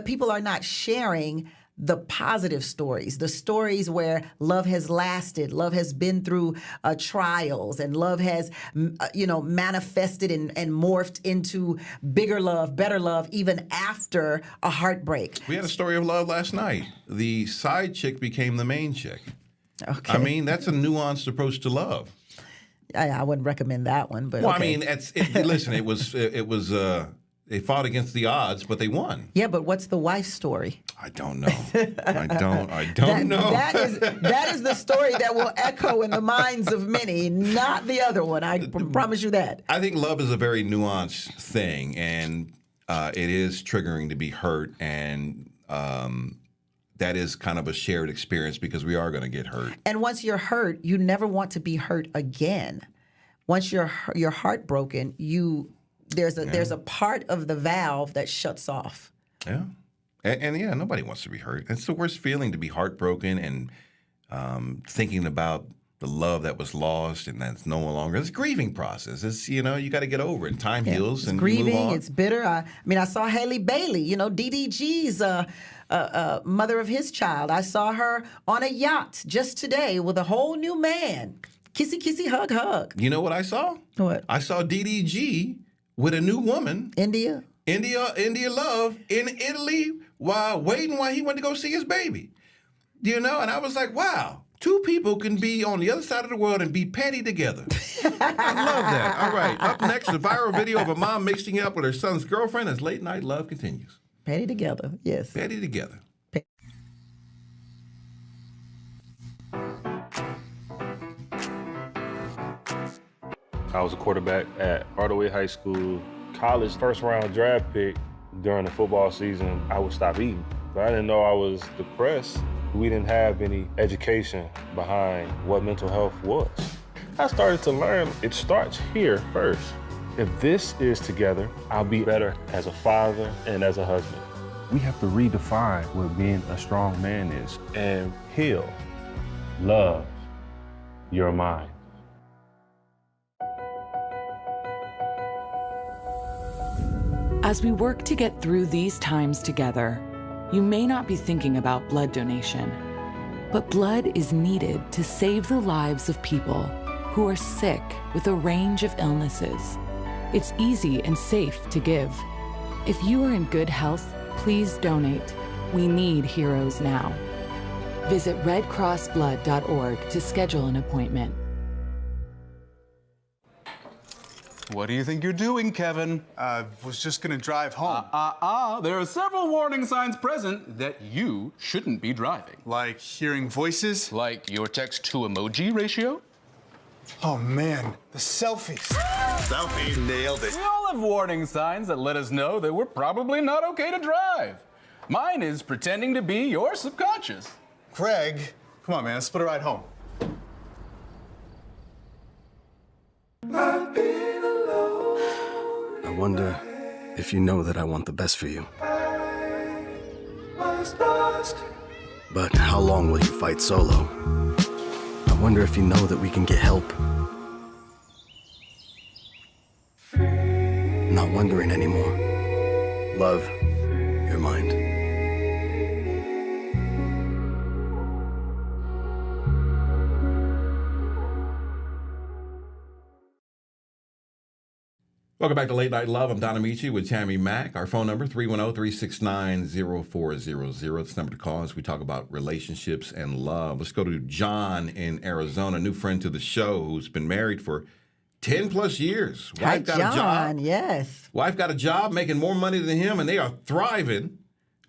people are not sharing the positive stories, the stories where love has lasted, love has been through trials, and love has, manifested and morphed into bigger love, better love, even after a heartbreak. We had a story of love last night. The side chick became the main chick. Okay. I mean, that's a nuanced approach to love. I wouldn't recommend that one, but well, okay. I mean, listen, it was. They fought against the odds, but they won. Yeah, but what's the wife's story? I don't know. I don't know. That is the story that will echo in the minds of many, not the other one. I promise you that. I think love is a very nuanced thing, and it is triggering to be hurt, and that is kind of a shared experience because we are going to get hurt. And once you're hurt, you never want to be hurt again. Once you're heartbroken, there's a part of the valve that shuts off. Yeah. And nobody wants to be hurt. It's the worst feeling to be heartbroken and thinking about the love that was lost and that's no longer. It's a grieving process. It's, you got to get over it. Time heals and grieving, move on. It's bitter. I saw Haley Bailey, DDG's mother of his child. I saw her on a yacht just today with a whole new man. Kissy, kissy, hug, hug. You know what I saw? What? I saw DDG with a new woman. India Love in Italy while he went to go see his baby. And I was like, wow, two people can be on the other side of the world and be petty together. I love that. All right, up next, the viral video of a mom mixing up with her son's girlfriend as late night love continues. Petty together, yes. Petty together. I was a quarterback at Hardaway High School. College first-round draft pick during the football season, I would stop eating. But I didn't know I was depressed. We didn't have any education behind what mental health was. I started to learn it starts here first. If this is together, I'll be better as a father and as a husband. We have to redefine what being a strong man is and heal, love your mind. As we work to get through these times together, you may not be thinking about blood donation, but blood is needed to save the lives of people who are sick with a range of illnesses. It's easy and safe to give. If you are in good health, please donate. We need heroes now. Visit redcrossblood.org to schedule an appointment. What do you think you're doing, Kevin? Was just gonna drive home. There are several warning signs present that you shouldn't be driving. Like hearing voices? Like your text-to-emoji ratio? Oh man, the selfies. Selfie, nailed it. We all have warning signs that let us know that we're probably not okay to drive. Mine is pretending to be your subconscious. Craig, Come on, man. Let's split a ride home. I wonder if you know that I want the best for you. But how long will you fight solo? I wonder if you know that we can get help. Not wondering anymore. Love, your mind. Welcome back to Late Night Love. I'm Donna Nicci with Tammy Mack. Our phone number, 310-369-0400. It's the number to call as we talk about relationships and love. Let's go to John in Arizona, a new friend to the show who's been married for 10 plus years. Hi, John. Yes. Wife got a job making more money than him, and they are thriving.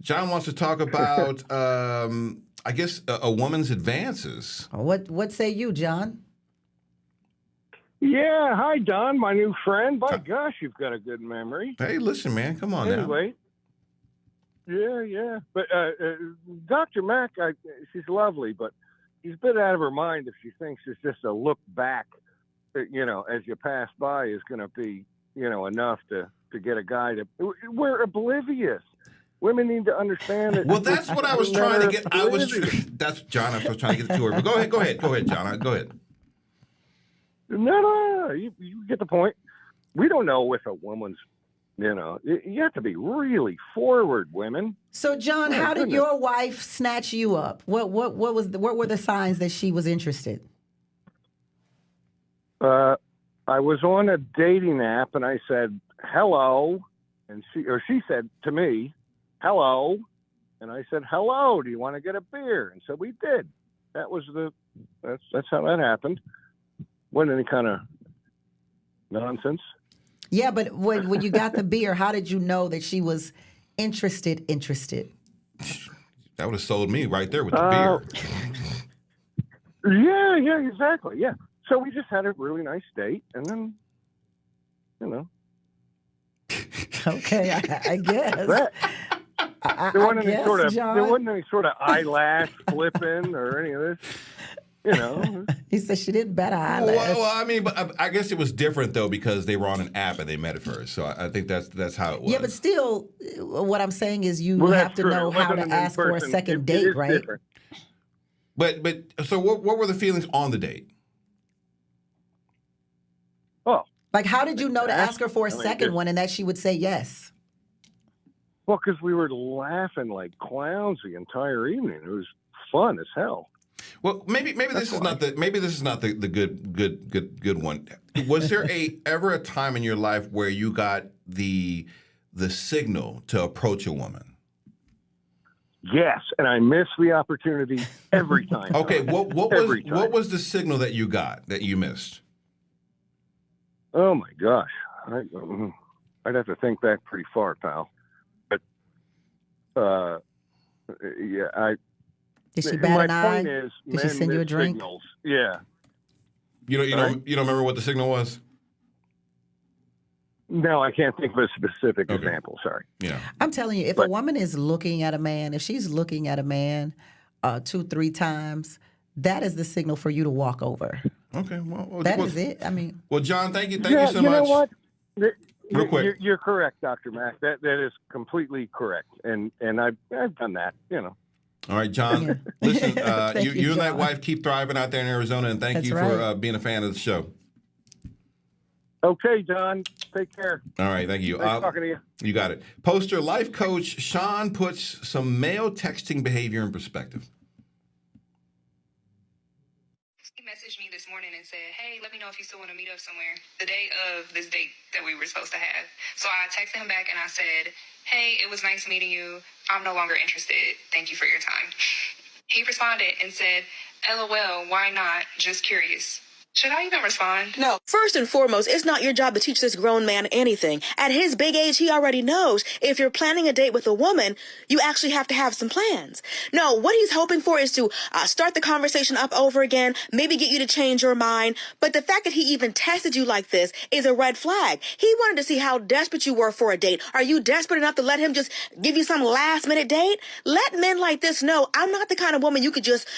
John wants to talk about, I guess, a woman's advances. What say you, John? Yeah, hi, Don, my new friend. By gosh, you've got a good memory. Hey, listen, man, come on anyway, Yeah. But Dr. Mack, she's lovely, but she's a bit out of her mind if she thinks it's just a look back, as you pass by is going to be, enough to get a guy to... We're oblivious. Women need to understand it. Well, that's what I was trying to get. That's John. I was trying to get to her. But go ahead, John. Go ahead. No, you get the point. We don't know if a woman's, you have to be really forward, women. So, John, how did your wife snatch you up? What were the signs that she was interested? I was on a dating app and I said hello, and she said to me hello, and I said hello. Do you want to get a beer? And so we did. That's how that happened. Wasn't any kind of nonsense. Yeah, but when you got the beer, how did you know that she was interested? That would have sold me right there with the beer. Yeah, exactly. Yeah. So we just had a really nice date, and then, Okay, I guess. There wasn't any sort of eyelash flipping or any of this. He said she didn't bat an eyelash. Well, I mean, but I guess it was different though because they were on an app and they met at first. So I think that's how it was. Yeah, but still, what I'm saying is you have to know how to ask for a second date, right? Different. But so what were the feelings on the date? Oh, like how did you know to ask her for a second one and that she would say yes? Well, because we were laughing like clowns the entire evening. It was fun as hell. Well, maybe this is not the good one. Was there ever a time in your life where you got the signal to approach a woman? Yes, and I miss the opportunity every time. Okay, what was the signal that you got that you missed? Oh my gosh, I'd have to think back pretty far, pal. But Did she bat an eye? My point is, did she send you a drink? Signals. Yeah. You don't remember what the signal was? No, I can't think of a specific example. Sorry. Yeah. I'm telling you, if a woman is looking at a man, if she's looking at a man 2-3 times, that is the signal for you to walk over. Okay. Well, that is it. I mean. Well, John, thank you so much. You know what? Real quick. You're correct, Dr. Mack. That is completely correct, and I've done that. All right, John. Listen, you and John. that wife keep thriving out there in Arizona, and thank you for being a fan of the show. Okay, John. Take care. All right, thank you. Nice talking to you. You got it. Poster life coach Sean puts some male texting behavior in perspective. He messaged me this morning and said, hey, let me know if you still want to meet up somewhere the day of this date that we were supposed to have. So I texted him back and I said, hey, it was nice meeting you. I'm no longer interested. Thank you for your time. He responded and said, LOL, why not? Just curious. Should I even respond? No. First and foremost, it's not your job to teach this grown man anything. At his big age, he already knows if you're planning a date with a woman, you actually have to have some plans. No, what he's hoping for is to start the conversation up over again, maybe get you to change your mind. But the fact that he even tested you like this is a red flag. He wanted to see how desperate you were for a date. Are you desperate enough to let him just give you some last-minute date? Let men like this know I'm not the kind of woman you could just,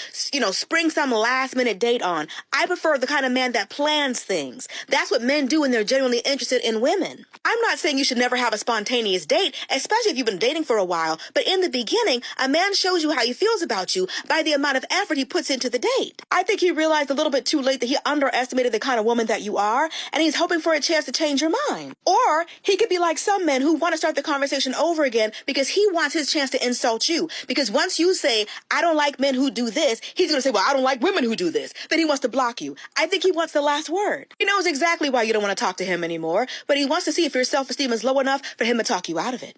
spring some last-minute date on. I prefer the kind of man that plans things. That's what men do when they're genuinely interested in women. I'm not saying you should never have a spontaneous date, especially if you've been dating for a while, but in the beginning, a man shows you how he feels about you by the amount of effort he puts into the date. I think he realized a little bit too late that he underestimated the kind of woman that you are, and he's hoping for a chance to change your mind. Or he could be like some men who want to start the conversation over again because he wants his chance to insult you. Because once you say, I don't like men who do this, he's going to say, well, I don't like women who do this. Then he wants to block you. I think he wants the last word. He knows exactly why you don't want to talk to him anymore, but he wants to see if your self-esteem is low enough for him to talk you out of it.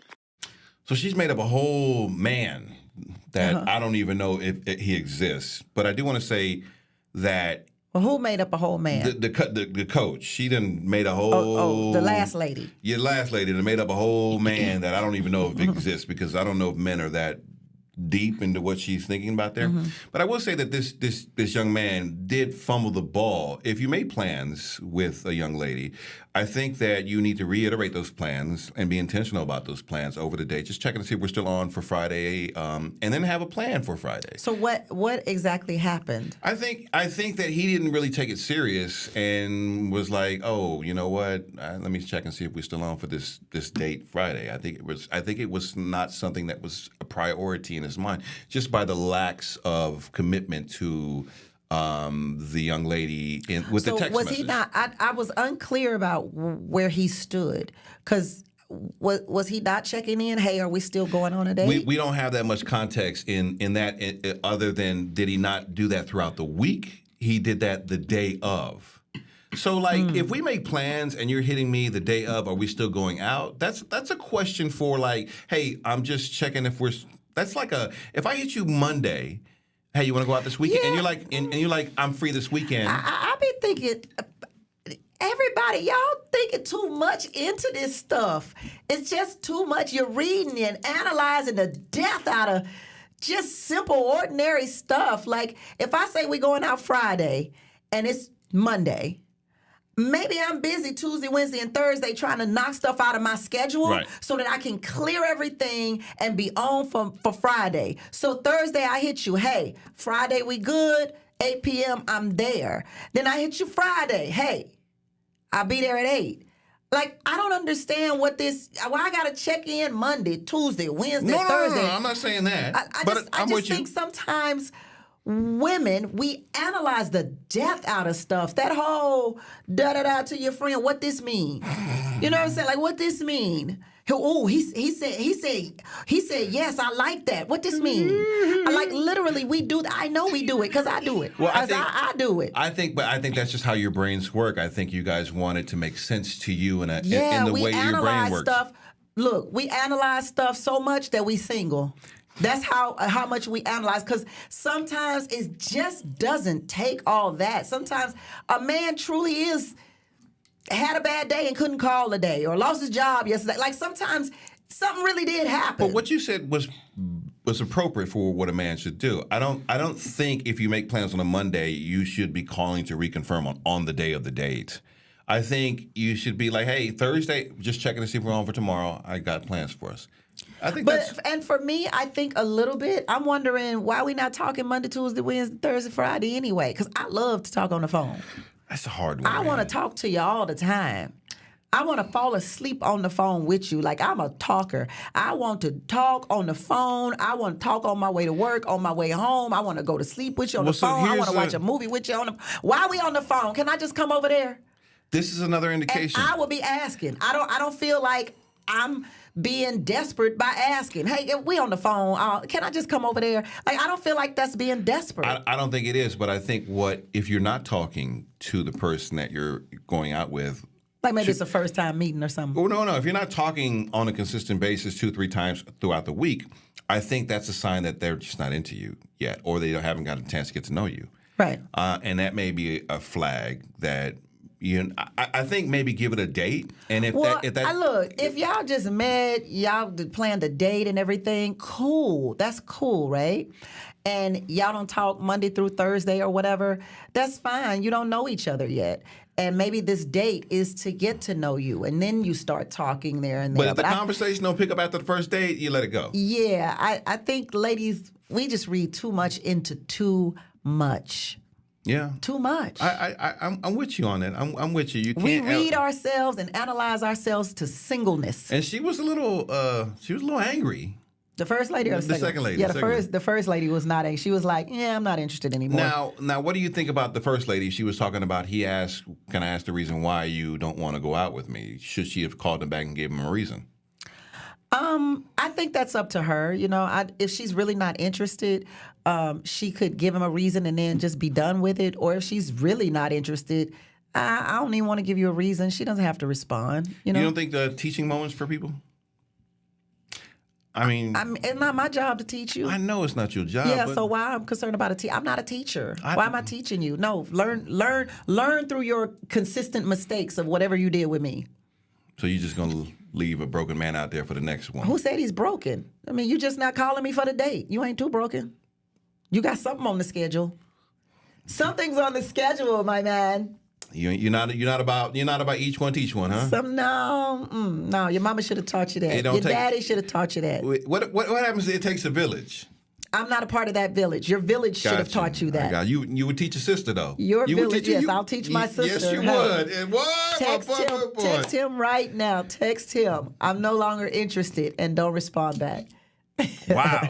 So she's made up a whole man that I don't even know if he exists. But I do want to say that. Well, who made up a whole man? The coach. She done made a whole. The last lady. Yeah, last lady that made up a whole man that I don't even know if it exists because I don't know if men are that deep into what she's thinking about there. But I will say that this young man did fumble the ball. If you made plans with a young lady, I think that you need to reiterate those plans and be intentional about those plans over the day. Just checking to see if we're still on for Friday, and then have a plan for Friday. So what exactly happened? I think that he didn't really take it serious and was like, oh, you know what? Let me check and see if we're still on for this date Friday. I think it was not something that was a priority in his mind, just by the lacks of commitment to the young lady with the text was message. He not? I was unclear about where he stood because was he not checking in? Hey, are we still going on a date? We don't have that much context in that other than did he not do that throughout the week? He did that the day of. So, if we make plans and you're hitting me the day of, are we still going out? That's a question for hey, I'm just checking if we're. That's if I hit you Monday. Hey, you want to go out this weekend? Yeah. And you're like, I'm free this weekend. I be thinking, everybody, y'all thinking too much into this stuff. It's just too much. You're reading and analyzing the death out of just simple, ordinary stuff. Like, if I say we're going out Friday and it's Monday, maybe I'm busy Tuesday, Wednesday, and Thursday trying to knock stuff out of my schedule so that I can clear everything and be on for Friday. So Thursday I hit you, hey, Friday we good, 8 p.m. I'm there. Then I hit you Friday, hey, I'll be there at 8. I don't understand why I got to check in Monday, Tuesday, Wednesday, Thursday. No, I'm not saying that. I just think sometimes women, we analyze the death out of stuff. That whole da-da-da to your friend, what this mean? You know what I'm saying? What this mean? He said, yes, I like that. What this mean? Literally, we do that. I know we do it because I do it. Well, I do it. I think that's just how your brains work. I think you guys want it to make sense to you in the way your brain works. Stuff. Look, we analyze stuff so much that we single. That's how much we analyze, because sometimes it just doesn't take all that. Sometimes a man truly had a bad day and couldn't call a day, or lost his job yesterday. Sometimes something really did happen. But what you said was appropriate for what a man should do. I don't think if you make plans on a Monday, you should be calling to reconfirm on the day of the date. I think you should be like, hey, Thursday, just checking to see if we're on for tomorrow. I got plans for us. And for me, I think a little bit, I'm wondering why we not talking Monday, Tuesday, Wednesday, Thursday, Friday anyway, because I love to talk on the phone. That's a hard one. I want to talk to you all the time. I want to fall asleep on the phone with you. I'm a talker. I want to talk on the phone. I want to talk on my way to work, on my way home. I want to go to sleep with you on the phone. I want to watch a movie with you on the phone. Why are we on the phone? Can I just come over there? This is another indication. And I will be asking. I don't feel like I'm being desperate by asking, hey, if we on the phone, can I just come over there? I don't feel like that's being desperate. I don't think it is, but I think if you're not talking to the person that you're going out with. Maybe it's a first time meeting or something. Oh, no. If you're not talking on a consistent basis 2-3 times throughout the week, I think that's a sign that they're just not into you yet, or they haven't got a chance to get to know you. Right. And that may be a flag that I think maybe give it a date. And if look, if y'all just met, y'all planned a date and everything, cool. That's cool, right? And y'all don't talk Monday through Thursday or whatever, that's fine. You don't know each other yet. And maybe this date is to get to know you, and then you start talking there and there. But if the conversation don't pick up after the first date, you let it go. Yeah, I think, ladies, we just read too much into too much. Yeah. Too much. I'm with you on that. I'm with you. You can't. We read ourselves and analyze ourselves to singleness. And she was a little angry. The first lady or the second lady? Yeah, the first lady was not angry. She was like, yeah, I'm not interested anymore. Now, what do you think about the first lady? She was talking about, he asked, can I ask the reason why you don't want to go out with me? Should she have called him back and gave him a reason? I think that's up to her. You know, if she's really not interested, she could give him a reason and then just be done with it. Or if she's really not interested, I don't even want to give you a reason. She doesn't have to respond. You know? You don't think the teaching moments for people? I mean, it's not my job to teach you. I know it's not your job. Yeah, so why I'm concerned about I'm not a teacher. Why am I teaching you? No, learn through your consistent mistakes of whatever you did with me. So you're just gonna leave a broken man out there for the next one? Who said he's broken? I mean, you just not calling me for the date. You ain't too broken. You got something on the schedule. Something's on the schedule, my man. You're not about each one teach one, huh? No. Your mama should have taught you that. Your daddy should have taught you that. What happens if it takes a village? I'm not a part of that village. Your village should have taught you that. You would teach your sister though. Your village, yes. I'll teach my sister. Yes, you would. And what? Text him right now. Text him. I'm no longer interested, and don't respond back. Wow.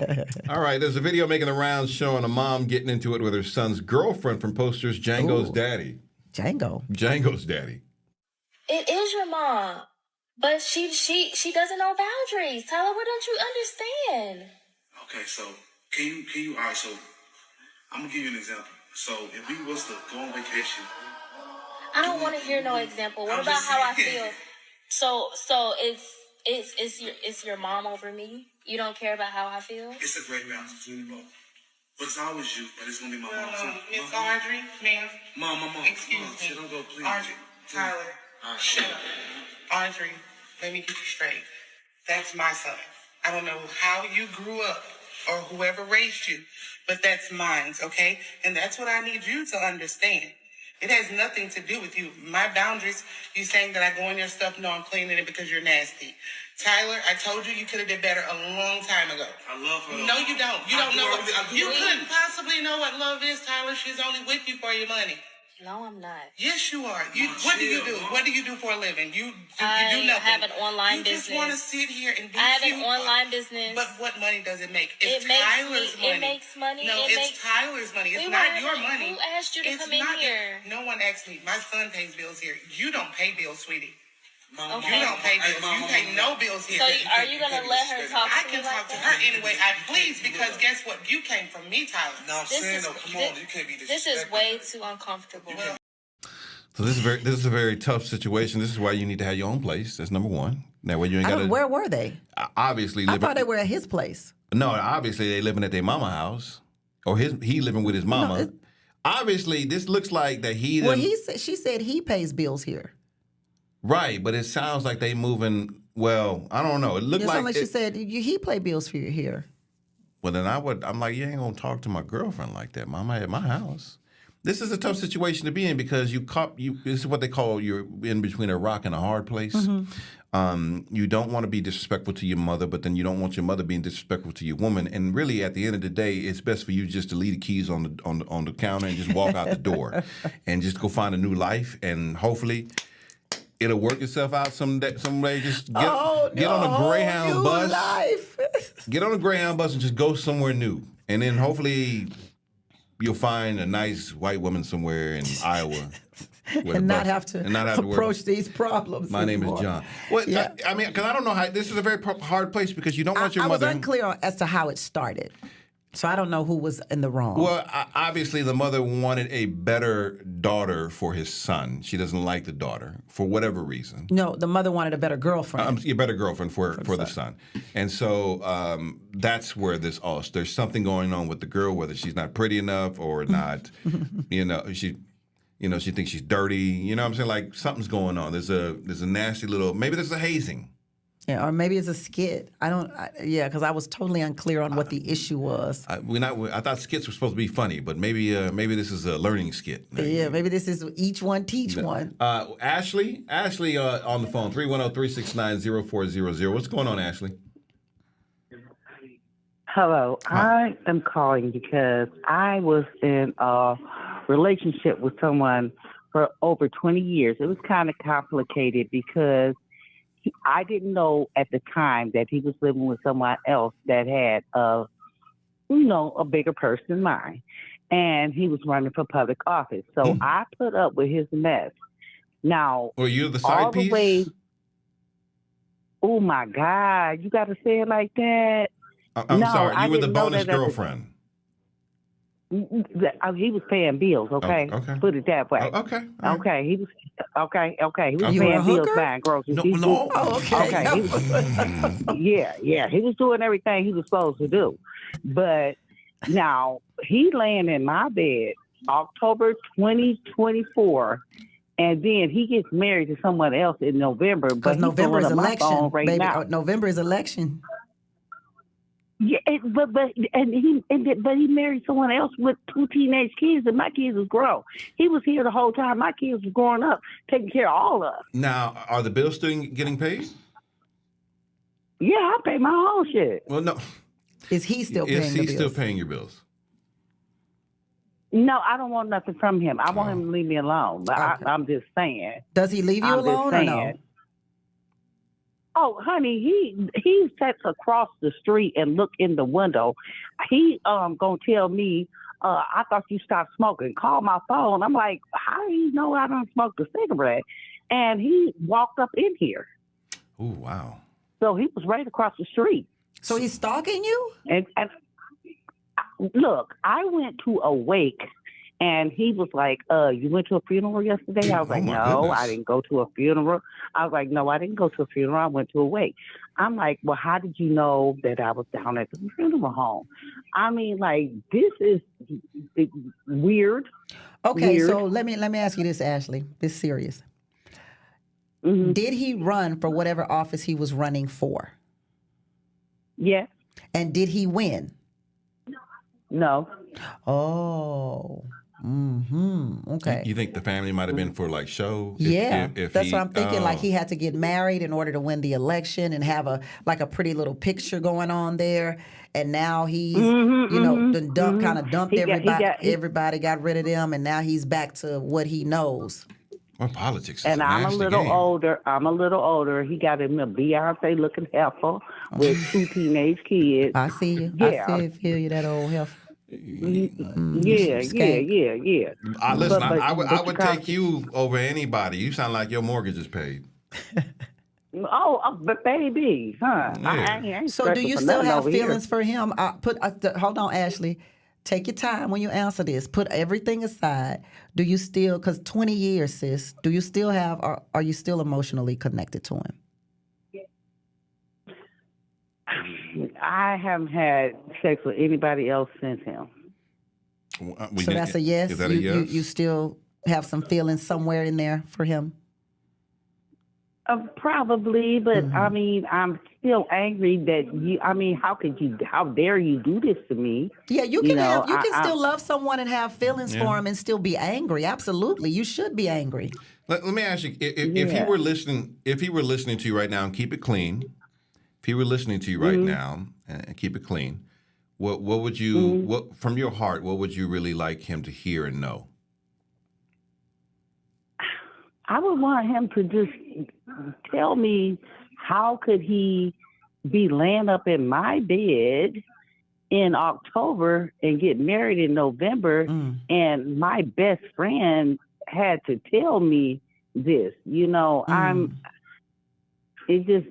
All right. There's a video making the rounds showing a mom getting into it with her son's girlfriend from posters Django's daddy. Django's daddy. It is your mom, but she doesn't know boundaries. Tell her, what don't you understand? Okay, so can you? All right, so I'm gonna give you an example. So if we was to go on vacation, I don't want to hear no example. What about how I feel? So it's your mom over me. You don't care about how I feel. It's a great balance between both. But it's always you, but it's gonna be my mom too. Miss Audrey, ma'am. Mom. Excuse me. Don't go, please. Audrey, Tyler, shut up. Audrey, let me get you straight. That's my son. I don't know how you grew up or whoever raised you, but that's mine, okay? And that's what I need you to understand. It has nothing to do with you. My boundaries, you saying that I go in your stuff, no, I'm cleaning it because you're nasty. Tyler, I told you could have did better a long time ago. I love her. No, you don't. You don't know what you couldn't possibly know what love is, Tyler. She's only with you for your money. No, I'm not. Yes, you are. What do you do? What do you do for a living? You do nothing. I have an online business. You just want to sit here and be I have an online business. But what money does it make? It's Tyler's money. It makes money. No, it's Tyler's money. It's not your money. Who asked you to come in here? No one asked me. My son pays bills here. You don't pay bills, sweetie. Mom, okay. You don't pay bills. You pay no bills here. So are you going to let her talk to me? I can talk to her anyway. Please, because guess what? You came from me, Tyler. No, I'm saying, come on. You can't be disrespectful. This is way too uncomfortable. So this is a very tough situation. This is why you need to have your own place. That's number one. That way you ain't got to. Where were they? Obviously, I thought they were at his place. No, obviously they living at their mama house, or he living with his mama. No, obviously, this looks like that he. Well, she said he pays bills here. Right, but it sounds like they moving. Well, I don't know. It looked like she said he pay bills for you here. Well, then I'm like, you ain't gonna talk to my girlfriend like that, Mama, at my house. This is a tough situation to be in because this is what they call you're in between a rock and a hard place. Mm-hmm. You don't want to be disrespectful to your mother, but then you don't want your mother being disrespectful to your woman. And really, at the end of the day, it's best for you just to leave the keys on the counter and just walk out the door and just go find a new life. And hopefully, it'll work itself out someday. Just get on a Greyhound bus. Get on a Greyhound bus and just go somewhere new. And then hopefully you'll find a nice white woman somewhere in Iowa. And not have to approach these problems. My name is John. Well, yeah. Because I don't know how. This is a very hard place because you don't want your mother. I was unclear as to how it started. So I don't know who was in the wrong. Well, obviously the mother wanted a better daughter for his son. She doesn't like the daughter for whatever reason. No, the mother wanted a better girlfriend. A better girlfriend for the son. And so that's where there's something going on with the girl, whether she's not pretty enough or not. She thinks she's dirty. You know what I'm saying? Like something's going on. There's a nasty little, maybe there's a hazing. Yeah, or maybe it's a skit. Because I was totally unclear on what the issue was. I thought skits were supposed to be funny, but maybe this is a learning skit. Yeah, maybe this is each one teach one. Ashley on the phone, 310-369-0400. What's going on, Ashley? Hello. Hi. I am calling because I was in a relationship with someone for over 20 years. It was kind of complicated because I didn't know at the time that he was living with someone else that had a bigger purse than mine. And he was running for public office. So I put up with his mess. Now, well, you're the side piece? Oh, my God. You got to say it like that? I'm sorry. You were the bonus girlfriend. He was paying bills, okay? Okay. Put it that way. Okay. Okay. He was He was paying bills, buying groceries. No. Oh, okay. He was doing everything he was supposed to do. But now he laying in my bed October 2024, and then he gets married to someone else in November. But November is election, baby. Now. November is election. Yeah, but he married someone else with 2 teenage kids, and my kids was grown. He was here the whole time. My kids was growing up, taking care of all of us. Now, are the bills still getting paid? Yeah, I pay my own shit. Well, no. Is he still paying the bills? Is he still paying your bills? No, I don't want nothing from him. I want him to leave me alone. But I'm just saying. Does he leave you alone or no? Oh, honey, he sits across the street and look in the window. He gonna tell me, I thought you stopped smoking. Call my phone. I'm like, how do you know I don't smoke the cigarette? And he walked up in here. Oh, wow. So he was right across the street. So he's stalking you? And look, I went to a wake. And he was like, you went to a funeral yesterday? I was like, no, goodness. I didn't go to a funeral. I was like, no, I didn't go to a funeral. I went to a wake. I'm like, well, how did you know that I was down at the funeral home? I mean, like, this is weird. Okay, weird. So let me ask you this, Ashley. This is serious. Mm-hmm. Did he run for whatever office he was running for? Yes. And did he win? No. Oh. Mm-hmm. Okay. You think the family might have been for like show? If that's what I'm thinking. Like he had to get married in order to win the election and have a pretty little picture going on there. And now he's dumped everybody. Everybody got rid of them, and now he's back to what he knows. Well, politics. And I'm a little older. He got him a Beyonce looking heifer with 2 teenage kids. I see you. Yeah. I feel you, that old heifer. Yeah. Listen, I would take you over anybody. You sound like your mortgage is paid. But baby, huh? Yeah. I ain't so do you still have feelings for him? Hold on, Ashley. Take your time when you answer this. Put everything aside. Do you still, because 20 years, sis, do you still have, or are you still emotionally connected to him? I haven't had sex with anybody else since him. So that's a yes? Is that a yes? You still have some feelings somewhere in there for him? Probably, but I mean, I'm still angry that you. I mean, how dare you do this to me? Yeah, you can still love someone and have feelings for him and still be angry. Absolutely, you should be angry. Let me ask you: if he were listening, to you right now, and keep it clean. If he were listening to you right now and keep it clean, what would you? What from your heart? What would you really like him to hear and know? I would want him to just tell me how could he be laying up in my bed in October and get married in November, and my best friend had to tell me this. You know, it just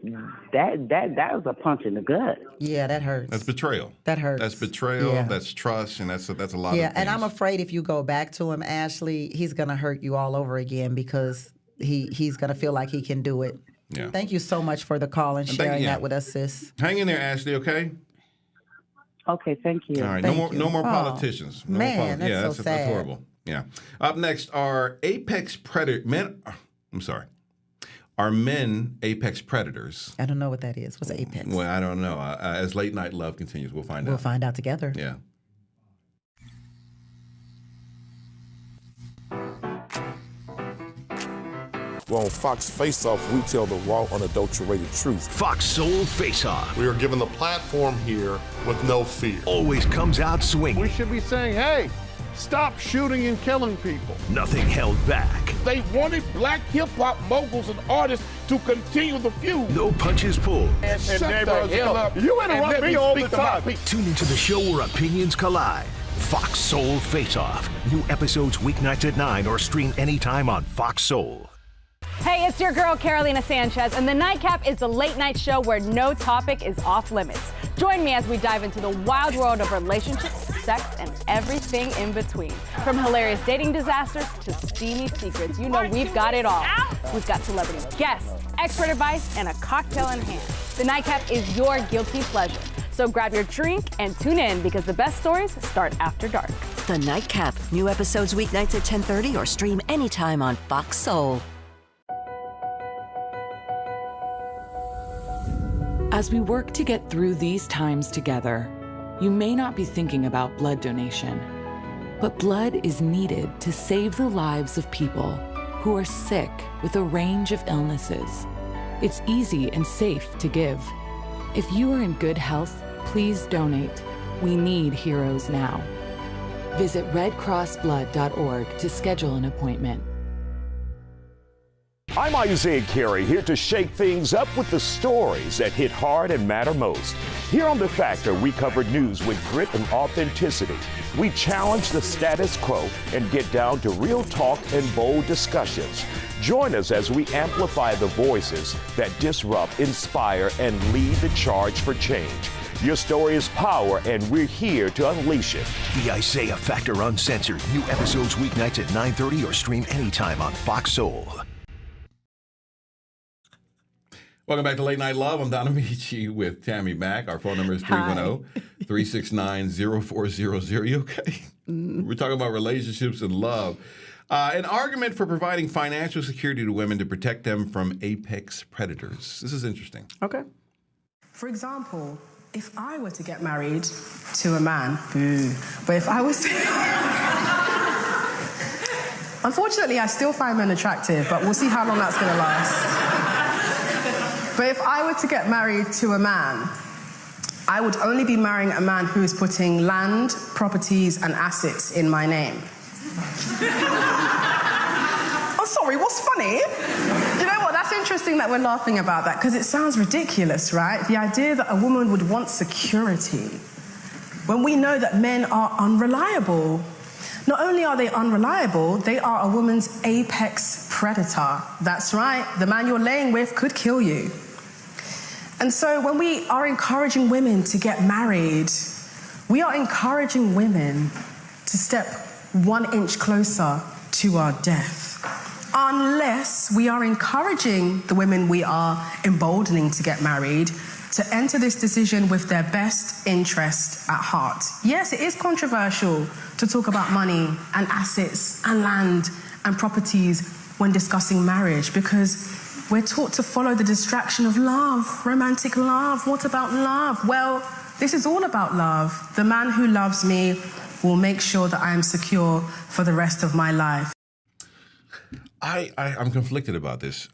that was a punch in the gut. Yeah, that hurts. That's betrayal. That hurts. That's betrayal. Yeah. That's trust, and that's a lot of Yeah, things. and I'm afraid if you go back to him, Ashley, he's going to hurt you all over again because he's going to feel like he can do it. Yeah. Thank you so much for the call and sharing that with us, sis. Hang in there, Ashley, okay? Okay, thank you. All right, Thank you. no more Oh, politicians. No man, more that's so sad. That's horrible. Yeah. Up next are apex predator men. I'm sorry. Are men apex predators? I don't know what that is. What's apex? Well, I don't know. As Late Night Love continues, we'll find out. We'll find out together. Yeah. Well, on Fox Face Off, we tell the raw, unadulterated truth. Fox Soul Face Off. We are given the platform here with no fear. Always comes out swinging. We should be saying, hey, stop shooting and killing people. Nothing held back. They wanted black hip-hop moguls and artists to continue the feud. No punches pulled. And shut the hell up. You interrupt me all the time. Tune into the show where opinions collide. Fox Soul Face Off. New episodes weeknights at 9 or stream anytime on Fox Soul. Hey, it's your girl, Carolina Sanchez, and The Nightcap is the late night show where no topic is off limits. Join me as we dive into the wild world of relationships, sex, and everything in between. From hilarious dating disasters to steamy secrets, you know we've got it all. We've got celebrity guests, expert advice, and a cocktail in hand. The Nightcap is your guilty pleasure. So grab your drink and tune in because the best stories start after dark. The Nightcap. New episodes weeknights at 10:30 or stream anytime on Fox Soul. As we work to get through these times together, you may not be thinking about blood donation, but blood is needed to save the lives of people who are sick with a range of illnesses. It's easy and safe to give. If you are in good health, please donate. We need heroes now. Visit redcrossblood.org to schedule an appointment. I'm Isaiah Carey, here to shake things up with the stories that hit hard and matter most. Here on The Factor, we cover news with grit and authenticity. We challenge the status quo and get down to real talk and bold discussions. Join us as we amplify the voices that disrupt, inspire, and lead the charge for change. Your story is power, and we're here to unleash it. The Isaiah Factor Uncensored. New episodes weeknights at 9:30 or stream anytime on Fox Soul. Welcome back to Late Night Love. I'm Don Amici with Tammy Mack. Our phone number is 310-369-0400. You okay? We're talking about relationships and love. An argument for providing financial security to women to protect them from apex predators. This is interesting. Okay. For example, if I were to get married to a man, but if I was to... Unfortunately, I still find men attractive, but we'll see how long that's going to last. But if I were to get married to a man, I would only be marrying a man who is putting land, properties, and assets in my name. Oh, sorry, what's funny? You know what, that's interesting that we're laughing about that, because it sounds ridiculous, right? The idea that a woman would want security when we know that men are unreliable. Not only are they unreliable, they are a woman's apex predator. That's right, the man you're laying with could kill you. And so when we are encouraging women to get married, we are encouraging women to step 1 inch closer to our death. Unless we are encouraging the women we are emboldening to get married to enter this decision with their best interest at heart. Yes, it is controversial to talk about money and assets and land and properties when discussing marriage, because we're taught to follow the distraction of love, romantic love. What about love? Well, this is all about love. The man who loves me will make sure that I am secure for the rest of my life. I'm conflicted about this,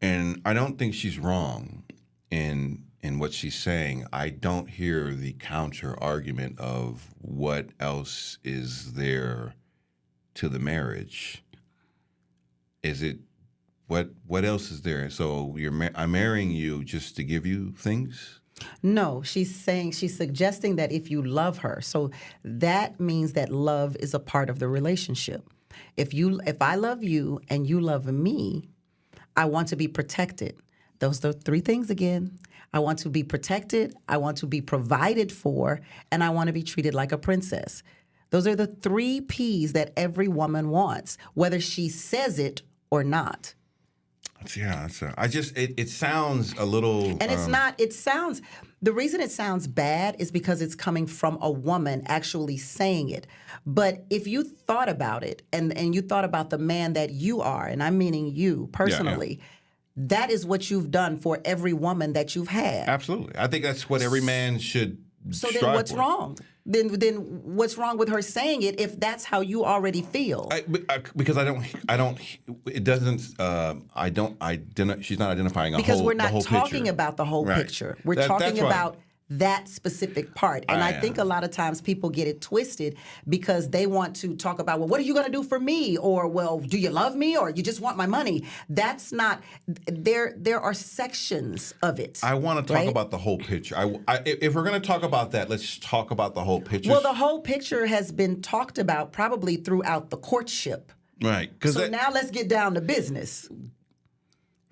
and I don't think she's wrong in what she's saying. I don't hear the counter argument of what else is there to the marriage. Is it what else is there? So I'm marrying you just to give you things? No, she's suggesting that if you love her, so that means that love is a part of the relationship. If I love you and you love me, I want to be protected. Those are 3 things again. I want to be protected, I want to be provided for, and I want to be treated like a princess. Those are the 3 P's that every woman wants, whether she says it or not. Yeah, it sounds a little... And it's not, the reason it sounds bad is because it's coming from a woman actually saying it. But if you thought about it, and you thought about the man that you are, and I'm meaning you personally, that is what you've done for every woman that you've had. Absolutely. I think that's what every man should strive then what's for. wrong? Then what's wrong with her saying it if that's how you already feel? Because it doesn't, she's not identifying because we're the whole not talking picture. about the whole Right. picture. We're talking about that specific part. And I think a lot of times people get it twisted because they want to talk about, well, what are you going to do for me? Or, well, do you love me? Or you just want my money? That's not, there are sections of it. I want to talk about the whole picture. If we're going to talk about that, let's talk about the whole picture. Well, the whole picture has been talked about probably throughout the courtship. Right. So now let's get down to business.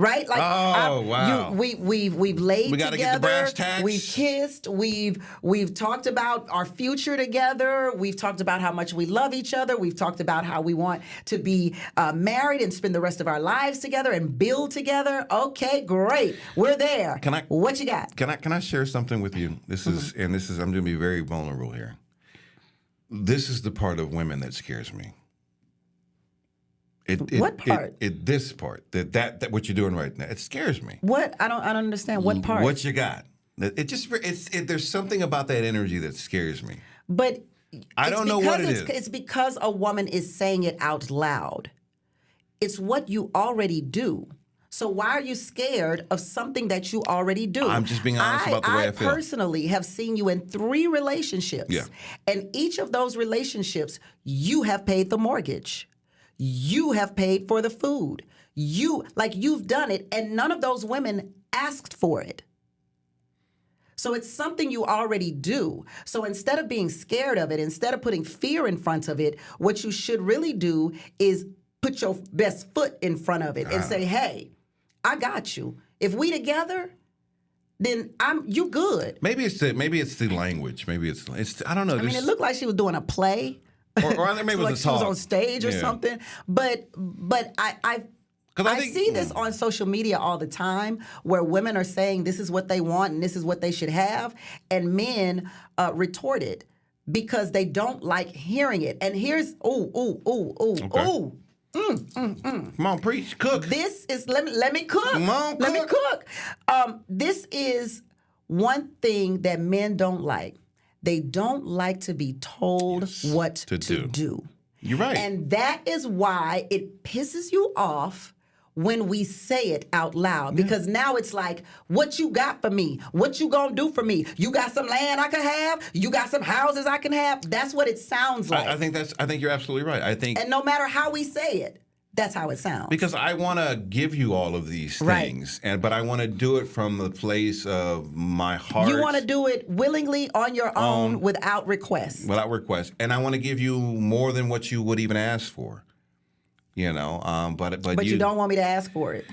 Right? Like, wow. We've laid we gotta together. Get the brass tacks. We've kissed. We've talked about our future together. We've talked about how much we love each other. We've talked about how we want to be married and spend the rest of our lives together and build together. Okay, great. We're there. What you got? Can I share something with you? This is I'm going to be very vulnerable here. This is the part of women that scares me. What part? This part. That what you're doing right now. It scares me. What? I don't understand. What part? What you got? There's something about that energy that scares me. But I don't know what it is. It's because a woman is saying it out loud. It's what you already do. So why are you scared of something that you already do? I'm just being honest about the way I feel. I personally have seen you in 3 relationships. Yeah. And each of those relationships, you have paid the mortgage. You have paid for the food. You've done it, and none of those women asked for it. So it's something you already do. So instead of being scared of it, instead of putting fear in front of it, what you should really do is put your best foot in front of it and say, hey, I got you. If we together, then you good. Maybe it's the language. Maybe it's I don't know. I mean, it looked like she was doing a play. Or I think maybe it like was a she was talk. on stage or something. But I see this on social media all the time where women are saying this is what they want and this is what they should have, and men retorted because they don't like hearing it. And here's Come on, preach, cook. This is let me cook. Come on, let me cook. This is one thing that men don't like. They don't like to be told what to do. You're right. And that is why it pisses you off when we say it out loud. Because now it's like, what you got for me? What you gonna do for me? You got some land I can have? You got some houses I can have? That's what it sounds like. I think you're absolutely right. And no matter how we say it, that's how it sounds. Because I want to give you all of these things, but I want to do it from the place of my heart. You want to do it willingly on your own without request. Without request. And I want to give you more than what you would even ask for. You know, but you don't want me to ask for it.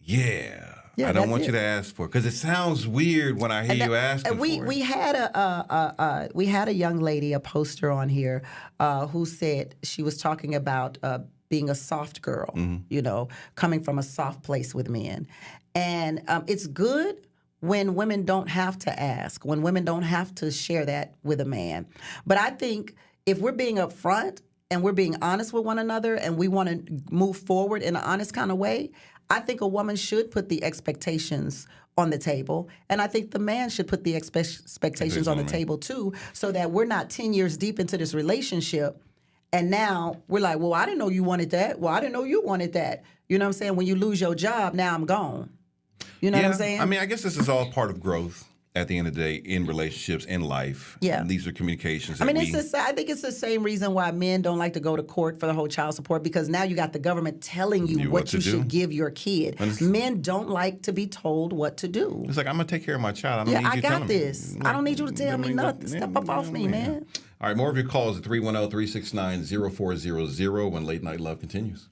Yeah. I don't want you to ask for it because it sounds weird when I hear you asking for it. We had a young lady, a poster on here, who said she was talking about being a soft girl, you know, coming from a soft place with men. And it's good when women don't have to ask, when women don't have to share that with a man. But I think if we're being upfront and we're being honest with one another and we want to move forward in an honest kind of way, I think a woman should put the expectations on the table. And I think the man should put the expectations on the table too, so that we're not 10 years deep into this relationship and now we're like, well, I didn't know you wanted that. Well, I didn't know you wanted that. You know what I'm saying? When you lose your job, now I'm gone. You know what I'm saying? I mean, I guess this is all part of growth at the end of the day in relationships, in life. Yeah. And these are communications that I think it's the same reason why men don't like to go to court for the whole child support, because now you got the government telling you what you should give your kid. Men don't like to be told what to do. It's like, I'm going to take care of my child. I don't need you telling me. I got this. I don't need you to tell me nothing. Step up off me, man. All right, more of your calls at 310-369-0400 when Late Night Love continues.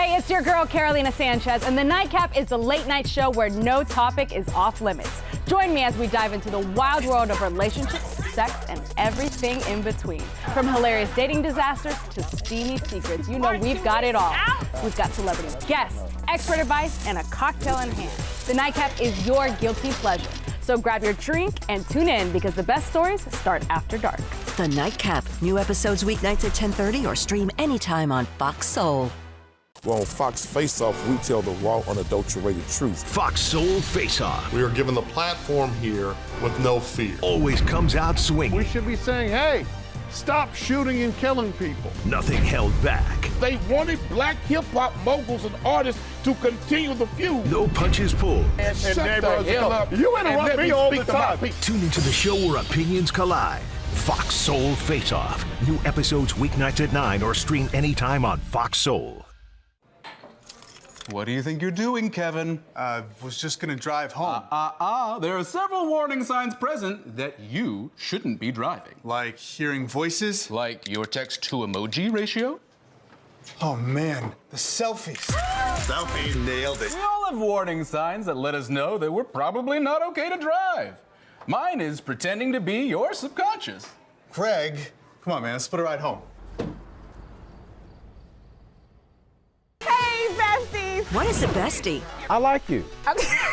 Hey, it's your girl, Carolina Sanchez, and The Nightcap is the late-night show where no topic is off limits. Join me as we dive into the wild world of relationships, sex, and everything in between. From hilarious dating disasters to steamy secrets, you know we've got it all. We've got celebrity guests, expert advice, and a cocktail in hand. The Nightcap is your guilty pleasure. So grab your drink and tune in because the best stories start after dark. The Nightcap. New episodes weeknights at 10:30 or stream anytime on Fox Soul. Well, on Fox Face Off, we tell the raw, unadulterated truth. Fox Soul Face Off. We are given the platform here with no fear. Always comes out swinging. We should be saying, hey, stop shooting and killing people. Nothing held back. They wanted black hip-hop moguls and artists to continue the feud. No punches pulled. Shut the hell up. You interrupt me all the time. Tune into the show where opinions collide. Fox Soul Face Off. New episodes weeknights at 9 or stream anytime on Fox Soul. What do you think you're doing, Kevin? Was just gonna drive home. There are several warning signs present that you shouldn't be driving. Like hearing voices? Like your text-to-emoji ratio? Oh man, the selfies. Selfie, nailed it. We all have warning signs that let us know that we're probably not okay to drive. Mine is pretending to be your subconscious. Craig, come on man, let's put a ride home. Hey, besties! What is a bestie? I like you.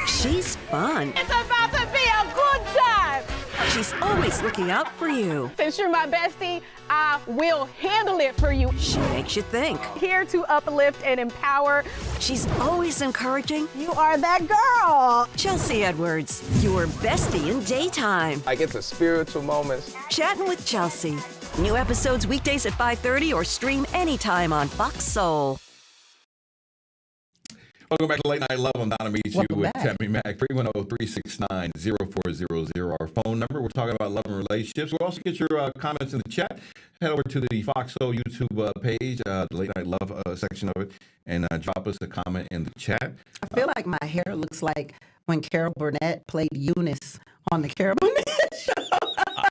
She's fun. It's about to be a good time! She's always looking out for you. Since you're my bestie, I will handle it for you. She makes you think. Here to uplift and empower. She's always encouraging. You are that girl. Chelsea Edwards, your bestie in daytime. I get the spiritual moments. Chatting with Chelsea. New episodes weekdays at 5:30 or stream anytime on Fox Soul. Welcome back to Late Night Love. I'm Donna Meets You with Tammy Mack. 310-369-0400. Our phone number. We're talking about love and relationships. We'll also get your comments in the chat. Head over to the Fox Soul YouTube page, the Late Night Love section of it, and drop us a comment in the chat. I feel like my hair looks like when Carol Burnett played Eunice on the Carol Burnett show.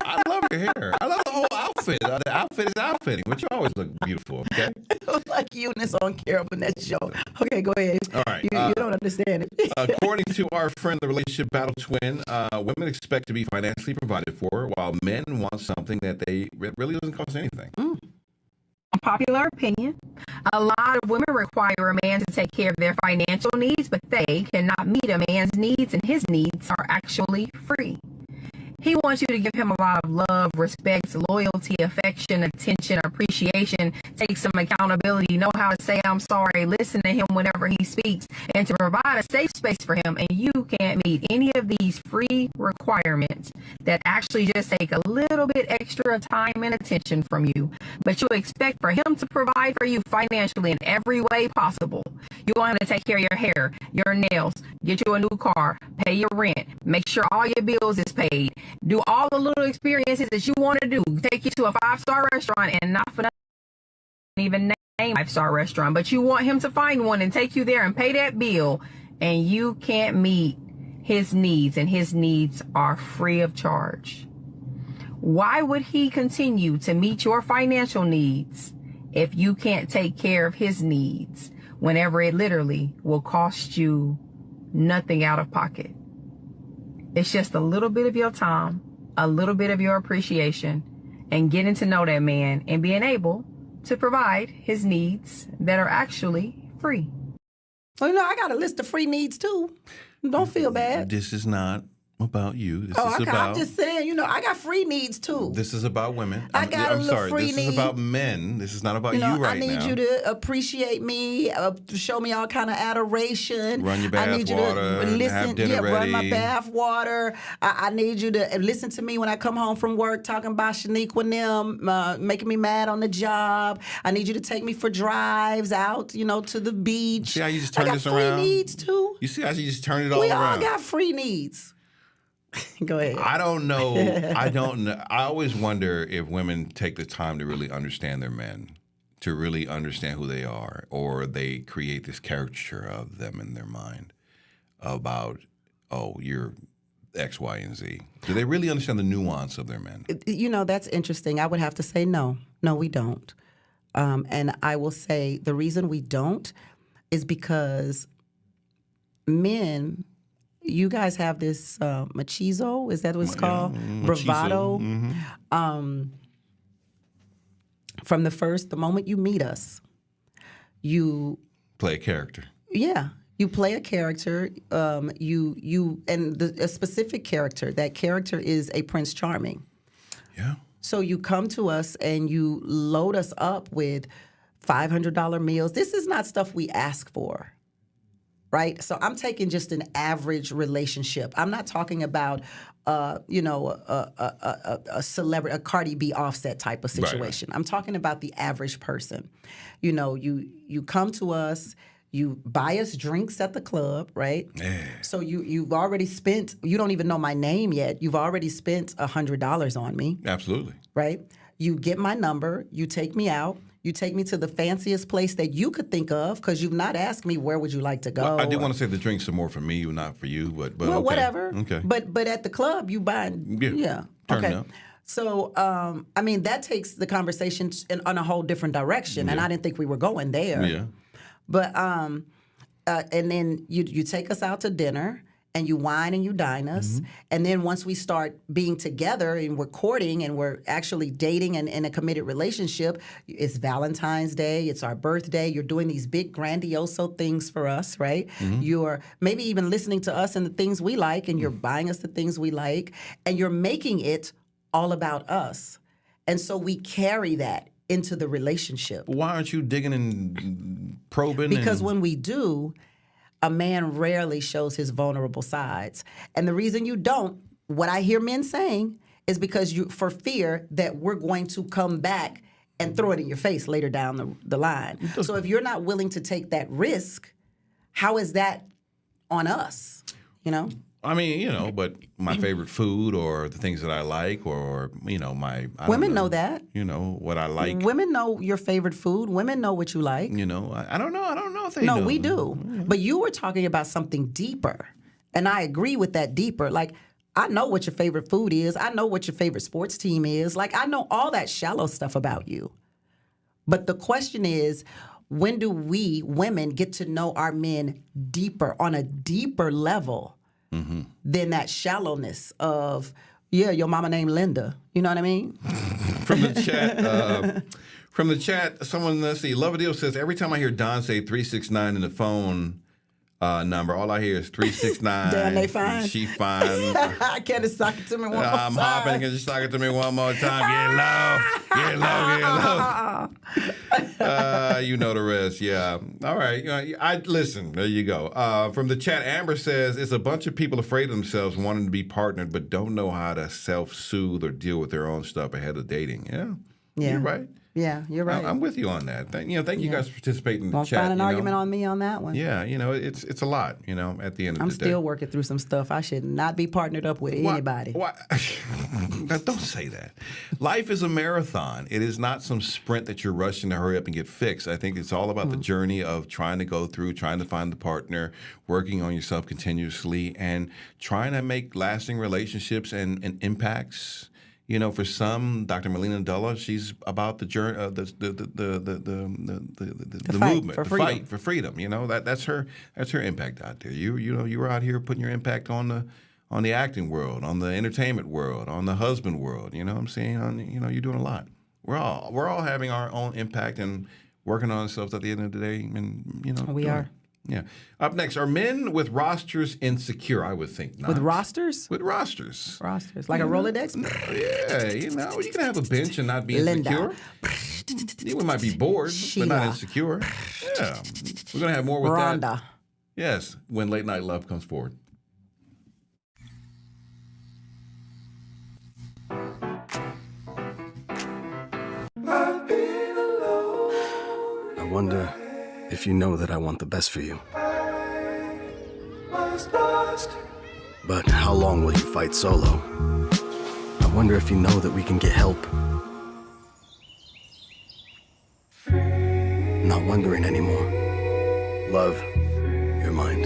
I love your hair. I love the whole outfit. The outfit is outfitting, but you always look beautiful, okay? It was like Eunice on Carol Burnett's show. Okay, go ahead. All right. You don't understand it. According to our friend, the relationship battle twin, women expect to be financially provided for, while men want something that they really doesn't cost anything. Popular opinion. A lot of women require a man to take care of their financial needs, but they cannot meet a man's needs, and his needs are actually free. He wants you to give him a lot of love, respect, loyalty, affection, attention, appreciation, take some accountability, know how to say I'm sorry, listen to him whenever he speaks, and to provide a safe space for him. And you can't meet any of these free requirements that actually just take a little bit extra time and attention from you. But you expect for him to provide for you financially in every way possible. You want him to take care of your hair, your nails, get you a new car, pay your rent, make sure all your bills is paid. Do all the little experiences that you want to do. Take you to a 5-star restaurant, and not for nothing, even name a 5-star restaurant, but you want him to find one and take you there and pay that bill, and you can't meet his needs, and his needs are free of charge. Why would he continue to meet your financial needs if you can't take care of his needs whenever it literally will cost you nothing out of pocket? It's just a little bit of your time, a little bit of your appreciation, and getting to know that man and being able to provide his needs that are actually free. Well, I got a list of free needs too. Don't feel bad. This is not about you. This is I'm about. just saying, I got free needs too. This is about women. I got a little free This need. is about men. This is not about you right now. I need you to appreciate me, show me all kind of adoration. Run your bath I need you water, to listen. have dinner ready. Run my bath water. I need you to listen to me when I come home from work, talking about Shaniqua and them, making me mad on the job. I need you to take me for drives out, to the beach. See how you just turned this around? I got free needs too. You see how you just turned it all we around? We all got free needs. Go ahead. I don't know. I always wonder if women take the time to really understand their men, to really understand who they are, or they create this caricature of them in their mind about, you're X, Y, and Z. Do they really understand the nuance of their men? That's interesting. I would have to say no. No, we don't. And I will say the reason we don't, is because men, you guys have this machismo, is that what it's called? Bravado. From the moment you meet us, you play a character. Yeah. You play a character, a specific character. That character is a Prince Charming. Yeah. So you come to us and you load us up with $500 meals. This is not stuff we ask for, right? So I'm taking just an average relationship. I'm not talking about, a celebrity, a Cardi B Offset type of situation. Right. I'm talking about the average person. You know, you come to us. You buy us drinks at the club, right? Yeah. So you've already spent, you don't even know my name yet. You've already spent $100 on me. Absolutely. Right? You get my number. You take me out. You take me to the fanciest place that you could think of because you've not asked me where would you like to go. Well, I do want to say the drinks are more for me, not for you, but well, okay. Whatever. Okay. But at the club, you buy. Yeah. Turn up. So, that takes the conversation on a whole different direction, and I didn't think we were going there. Yeah. But and then you take us out to dinner and you wine and you dine us. And then once we start being together and we're courting and we're actually dating and in a committed relationship, it's Valentine's Day, it's our birthday. You're doing these big grandioso things for us, right? You're maybe even listening to us and the things we like, and you're buying us the things we like, and you're making it all about us. And so we carry that into the relationship. Why aren't you digging and probing? Because when we do, a man rarely shows his vulnerable sides. And the reason you don't, what I hear men saying, is because for fear that we're going to come back and throw it in your face later down the line. So if you're not willing to take that risk, how is that on us? You know? I mean, but my favorite food or the things that I like or, my... Women know that. What I like. Women know your favorite food. Women know what you like. I don't know. I don't know if they know. No, we do. But you were talking about something deeper. And I agree with that deeper. Like, I know what your favorite food is. I know what your favorite sports team is. Like, I know all that shallow stuff about you. But the question is, when do we, women, get to know our men deeper, on a deeper level? Than that shallowness of, your mama named Linda. You know what I mean? From the chat, someone, let's see, Love a Deal says, every time I hear Don say 369 in the phone number, all I hear is 369. Damn, they fine. She fine. Can you sock it to me one more time? I'm hopping. Can you sock it to me one more time? Get low. You know the rest. Yeah. All right. I listen. There you go. From the chat, Amber says it's a bunch of people afraid of themselves, wanting to be partnered, but don't know how to self-soothe or deal with their own stuff ahead of dating. Yeah. You're right. Yeah, you're right. I'm with you on that. Thank you guys for participating in the Won't chat. find an argument on me on that one. Yeah, it's a lot, at the end of the day. I'm still working through some stuff. I should not be partnered up with anybody. Why? Don't say that. Life is a marathon. It is not some sprint that you're rushing to hurry up and get fixed. I think it's all about the journey of trying to go through, trying to find the partner, working on yourself continuously, and trying to make lasting relationships and impacts. For some, Dr. Melina Abdullah, she's about the journey, the movement, the fight for freedom. That's her impact out there. You were out here putting your impact on the acting world, on the entertainment world, on the husband world. You know what I'm saying? You're doing a lot. We're all having our own impact and working on ourselves at the end of the day. And we are. Yeah. Up next, are men with rosters insecure? I would think not. With rosters? With rosters. Rosters. Like a Rolodex? Yeah, you can have a bench and not be insecure. We might be bored, but not insecure. Yeah. We're going to have more with that. Yes, when Late Night Love comes forward. I wonder if you know that I want the best for you. But how long will you fight solo? I wonder if you know that we can get help. Not wondering anymore. Love, your mind.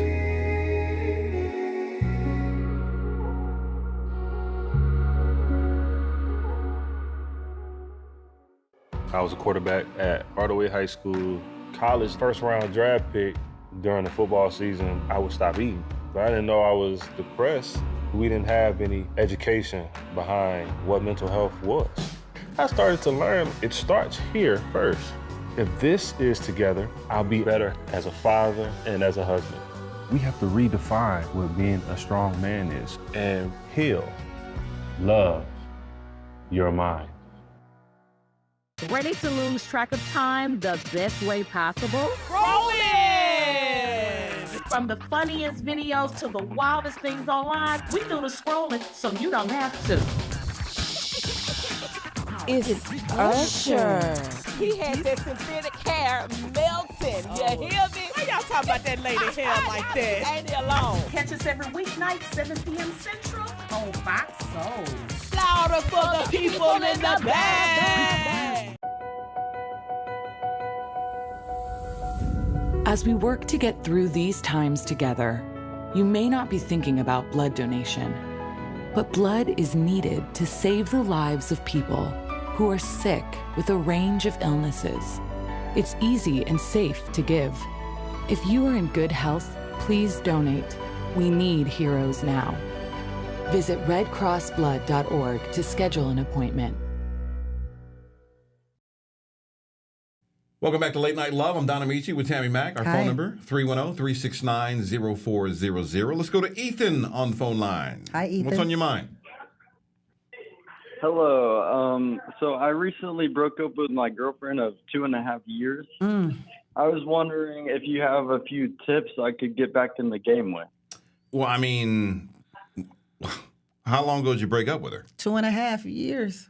I was a quarterback at Hardaway High School. College first round draft pick, during the football season, I would stop eating. But I didn't know I was depressed. We didn't have any education behind what mental health was. I started to learn it starts here first. If this is together, I'll be better as a father and as a husband. We have to redefine what being a strong man is and heal, love your mind. Ready to lose track of time the best way possible? Rolling! From the funniest videos to the wildest things online, we do the scrolling so you don't have to. It's Usher. He had that synthetic hair melting. You hear me? Why y'all talking about that lady hair like that? Ain't he alone? Catch us every weeknight, 7 p.m. Central on Fox Soul. Louder for the people in the back. As we work to get through these times together, you may not be thinking about blood donation, but blood is needed to save the lives of people who are sick with a range of illnesses. It's easy and safe to give. If you are in good health, please donate. We need heroes now. Visit redcrossblood.org to schedule an appointment. Welcome back to Late Night Love. I'm Donna Nicci with Tammy Mack. Our Hi. phone number, 310-369-0400. Let's go to Ethan on the phone line. Hi, Ethan. What's on your mind? Hello. So I recently broke up with my girlfriend of 2.5 years. I was wondering if you have a few tips I could get back in the game with. Well, I mean, how long ago did you break up with her? 2.5 years.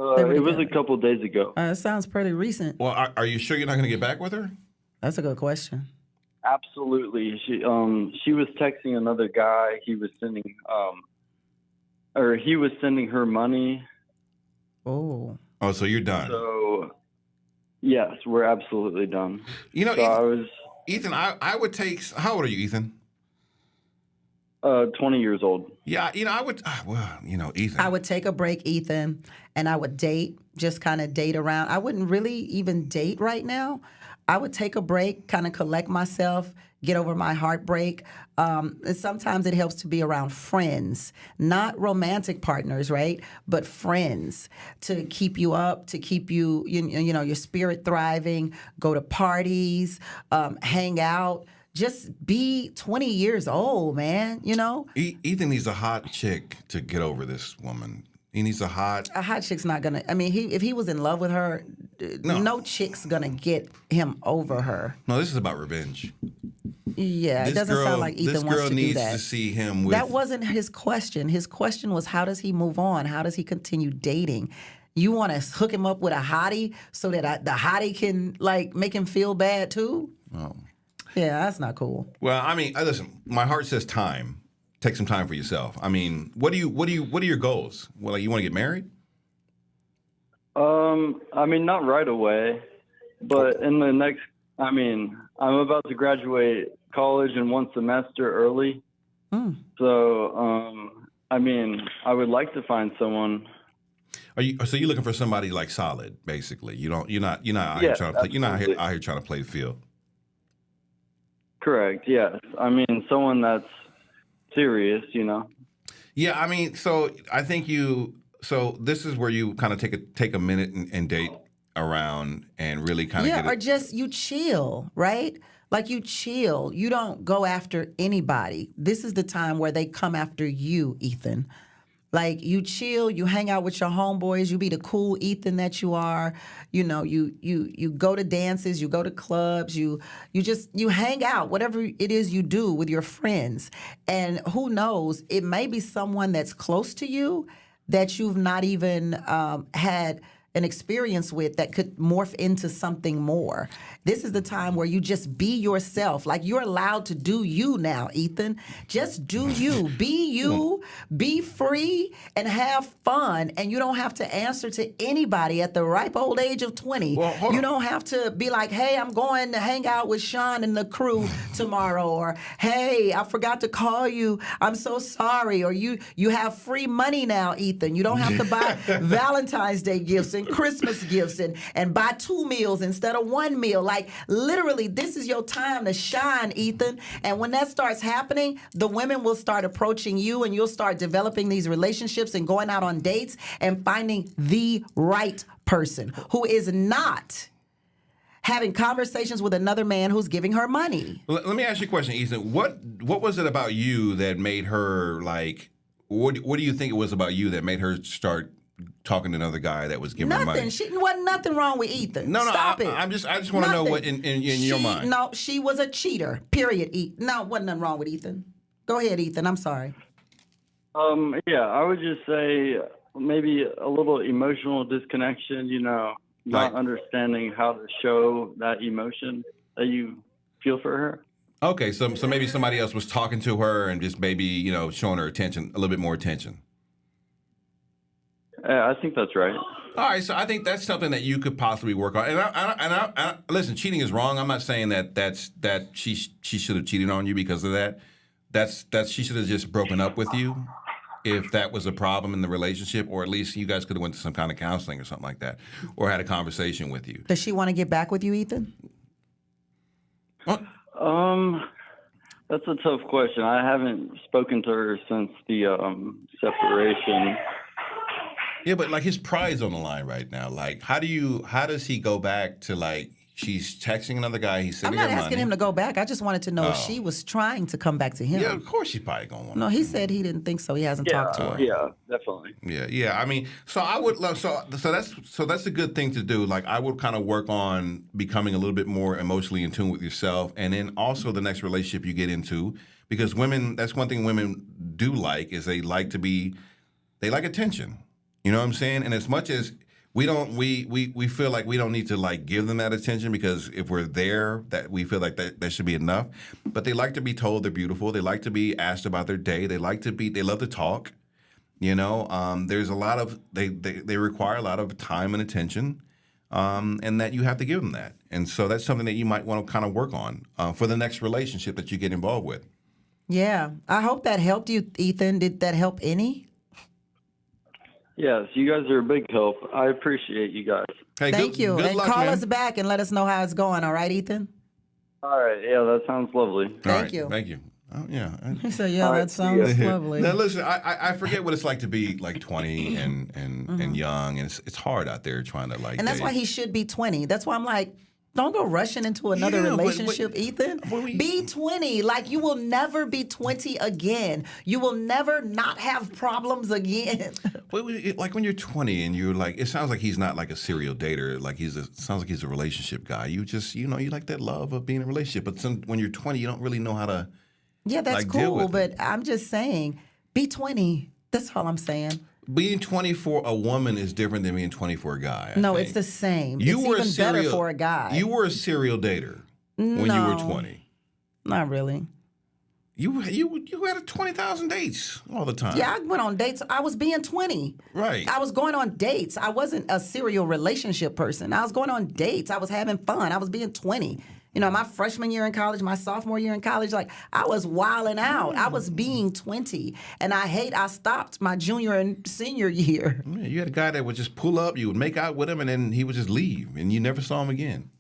It was a couple days ago. It sounds pretty recent. Well, are you sure you're not going to get back with her? That's a good question. Absolutely. She was texting another guy. He was sending her money. Oh, so you're done. So yes, we're absolutely done. You know, so Ethan, I would take. How old are you, Ethan? 20 years old. Yeah, I would. Ethan. I would take a break, Ethan, and I would date, just kind of date around. I wouldn't really even date right now. I would take a break, kind of collect myself, get over my heartbreak. And sometimes it helps to be around friends, not romantic partners, right? But friends to keep you up, to keep you, your spirit thriving, go to parties, hang out. Just be 20 years old, man, Ethan needs a hot chick to get over this woman. He needs a hot chick's not gonna. I mean, if he was in love with her, no chick's gonna get him over her. No, this is about revenge. Yeah, it doesn't sound like Ethan wants to do that. This girl needs to see him with. That wasn't his question. His question was, how does he move on? How does he continue dating? You want to hook him up with a hottie so that the hottie can make him feel bad too? Oh. Yeah, that's not cool. Well, I mean, listen. My heart says time. Take some time for yourself. I mean, what are your goals? Well, you want to get married? I mean, not right away, but in the next. I mean, I'm about to graduate college in 1 semester early. So, I mean, I would like to find someone. So you're looking for somebody solid, basically. You're not out here trying to play. You're not out here trying to play the field. Correct. Yes. I mean, someone that's serious, Yeah, I mean, so I think so this is where you kind of take a minute and date around and really kind of get it. Or just you chill, right? You chill. You don't go after anybody. This is the time where they come after you, Ethan. You chill, you hang out with your homeboys, you be the cool Ethan that you are. You go to dances, you go to clubs, you hang out, whatever it is you do with your friends. And who knows, it may be someone that's close to you that you've not even had an experience with that could morph into something more. This is the time where you just be yourself. You're allowed to do you now, Ethan. Just do you. Be free, and have fun. And you don't have to answer to anybody at the ripe old age of 20. You don't have to be like, hey, I'm going to hang out with Sean and the crew tomorrow. Or, hey, I forgot to call you. I'm so sorry. Or you have free money now, Ethan. You don't have to buy Valentine's Day gifts and Christmas gifts and buy 2 meals instead of 1 meal. Like, literally, this is your time to shine, Ethan. And when that starts happening, the women will start approaching you, and you'll start developing these relationships and going out on dates and finding the right person who is not having conversations with another man who's giving her money. Let me ask you a question, Ethan. What was it about you that made her, like, what do you think it was about you that made her start talking to another guy that was giving her money? Nothing. Wasn't nothing wrong with Ethan. No, Stop it. I just want to know what in your mind. No, she was a cheater. Period. No, wasn't nothing wrong with Ethan. Go ahead, Ethan. I'm sorry. Yeah, I would just say maybe a little emotional disconnection, you know, not understanding how to show that emotion that you feel for her. Okay, so maybe somebody else was talking to her and just maybe, you know, showing her attention, a little bit more attention. I think that's right. All right, so I think that's something that you could possibly work on. And I listen, cheating is wrong. I'm not saying that she should have cheated on you because of that. That's she should have just broken up with you if that was a problem in the relationship, or at least you guys could have went to some kind of counseling or something like that, or had a conversation with you. Does she want to get back with you, Ethan? What? That's a tough question. I haven't spoken to her since the separation. Yeah, but like his pride's on the line right now. Like, how does he go back to, like, she's texting another guy, he's sending her money. I'm not asking him to go back. I just wanted to know if she was trying to come back to him. Yeah, of course she's probably going to want No, he said he didn't think so. He hasn't talked to her. Yeah, definitely. Yeah. I mean, so I would love so that's a good thing to do. Like, I would kind of work on becoming a little bit more emotionally in tune with yourself, and then also the next relationship you get into, because women, that's one thing women do like, is they like attention. You know what I'm saying? And as much as we feel like we don't need to, like, give them that attention, because if we're there, that we feel like that should be enough. But they like to be told they're beautiful. They like to be asked about their day. They love to talk. You know, there's a lot of they require a lot of time and attention, and that you have to give them that. And so that's something that you might want to kind of work on for the next relationship that you get involved with. Yeah, I hope that helped you, Ethan. Did that help any? Yes, you guys are a big help. I appreciate you guys. Hey, Thank you. Good and luck, call man. us back and let us know how it's going. All right, Ethan? All right. Yeah, that sounds lovely. Thank you. Thank you. Oh, yeah. He said, yeah, that sounds lovely. Now, listen, I forget what it's like to be, like, 20 and young, and it's hard out there trying to, like, And that's date. why he should be 20. That's why I'm like, don't go rushing into another relationship, Ethan. Be 20. Like, you will never be 20 again. You will never not have problems again. Like, when you're 20 and you're like, it sounds like he's not like a serial dater. Like, sounds like he's a relationship guy. You just, you know, you like that love of being in a relationship. But when you're 20, you don't really know how to. Yeah, that's like, deal cool. with But I'm just saying, be 20. That's all I'm saying. Being 20 for a woman is different than being 20 for a guy. I No, think. it's the same. You it's were even better for a guy. You were a serial dater when you were 20. Not really. You had 20,000 dates all the time. Yeah, I went on dates. I was being 20. Right. I was going on dates. I wasn't a serial relationship person. I was going on dates. I was having fun. I was being 20. You know, my freshman year in college, my sophomore year in college, like, I was wilding out. I was being 20. And I stopped my junior and senior year. Yeah, you had a guy that would just pull up, you would make out with him, and then he would just leave, and you never saw him again.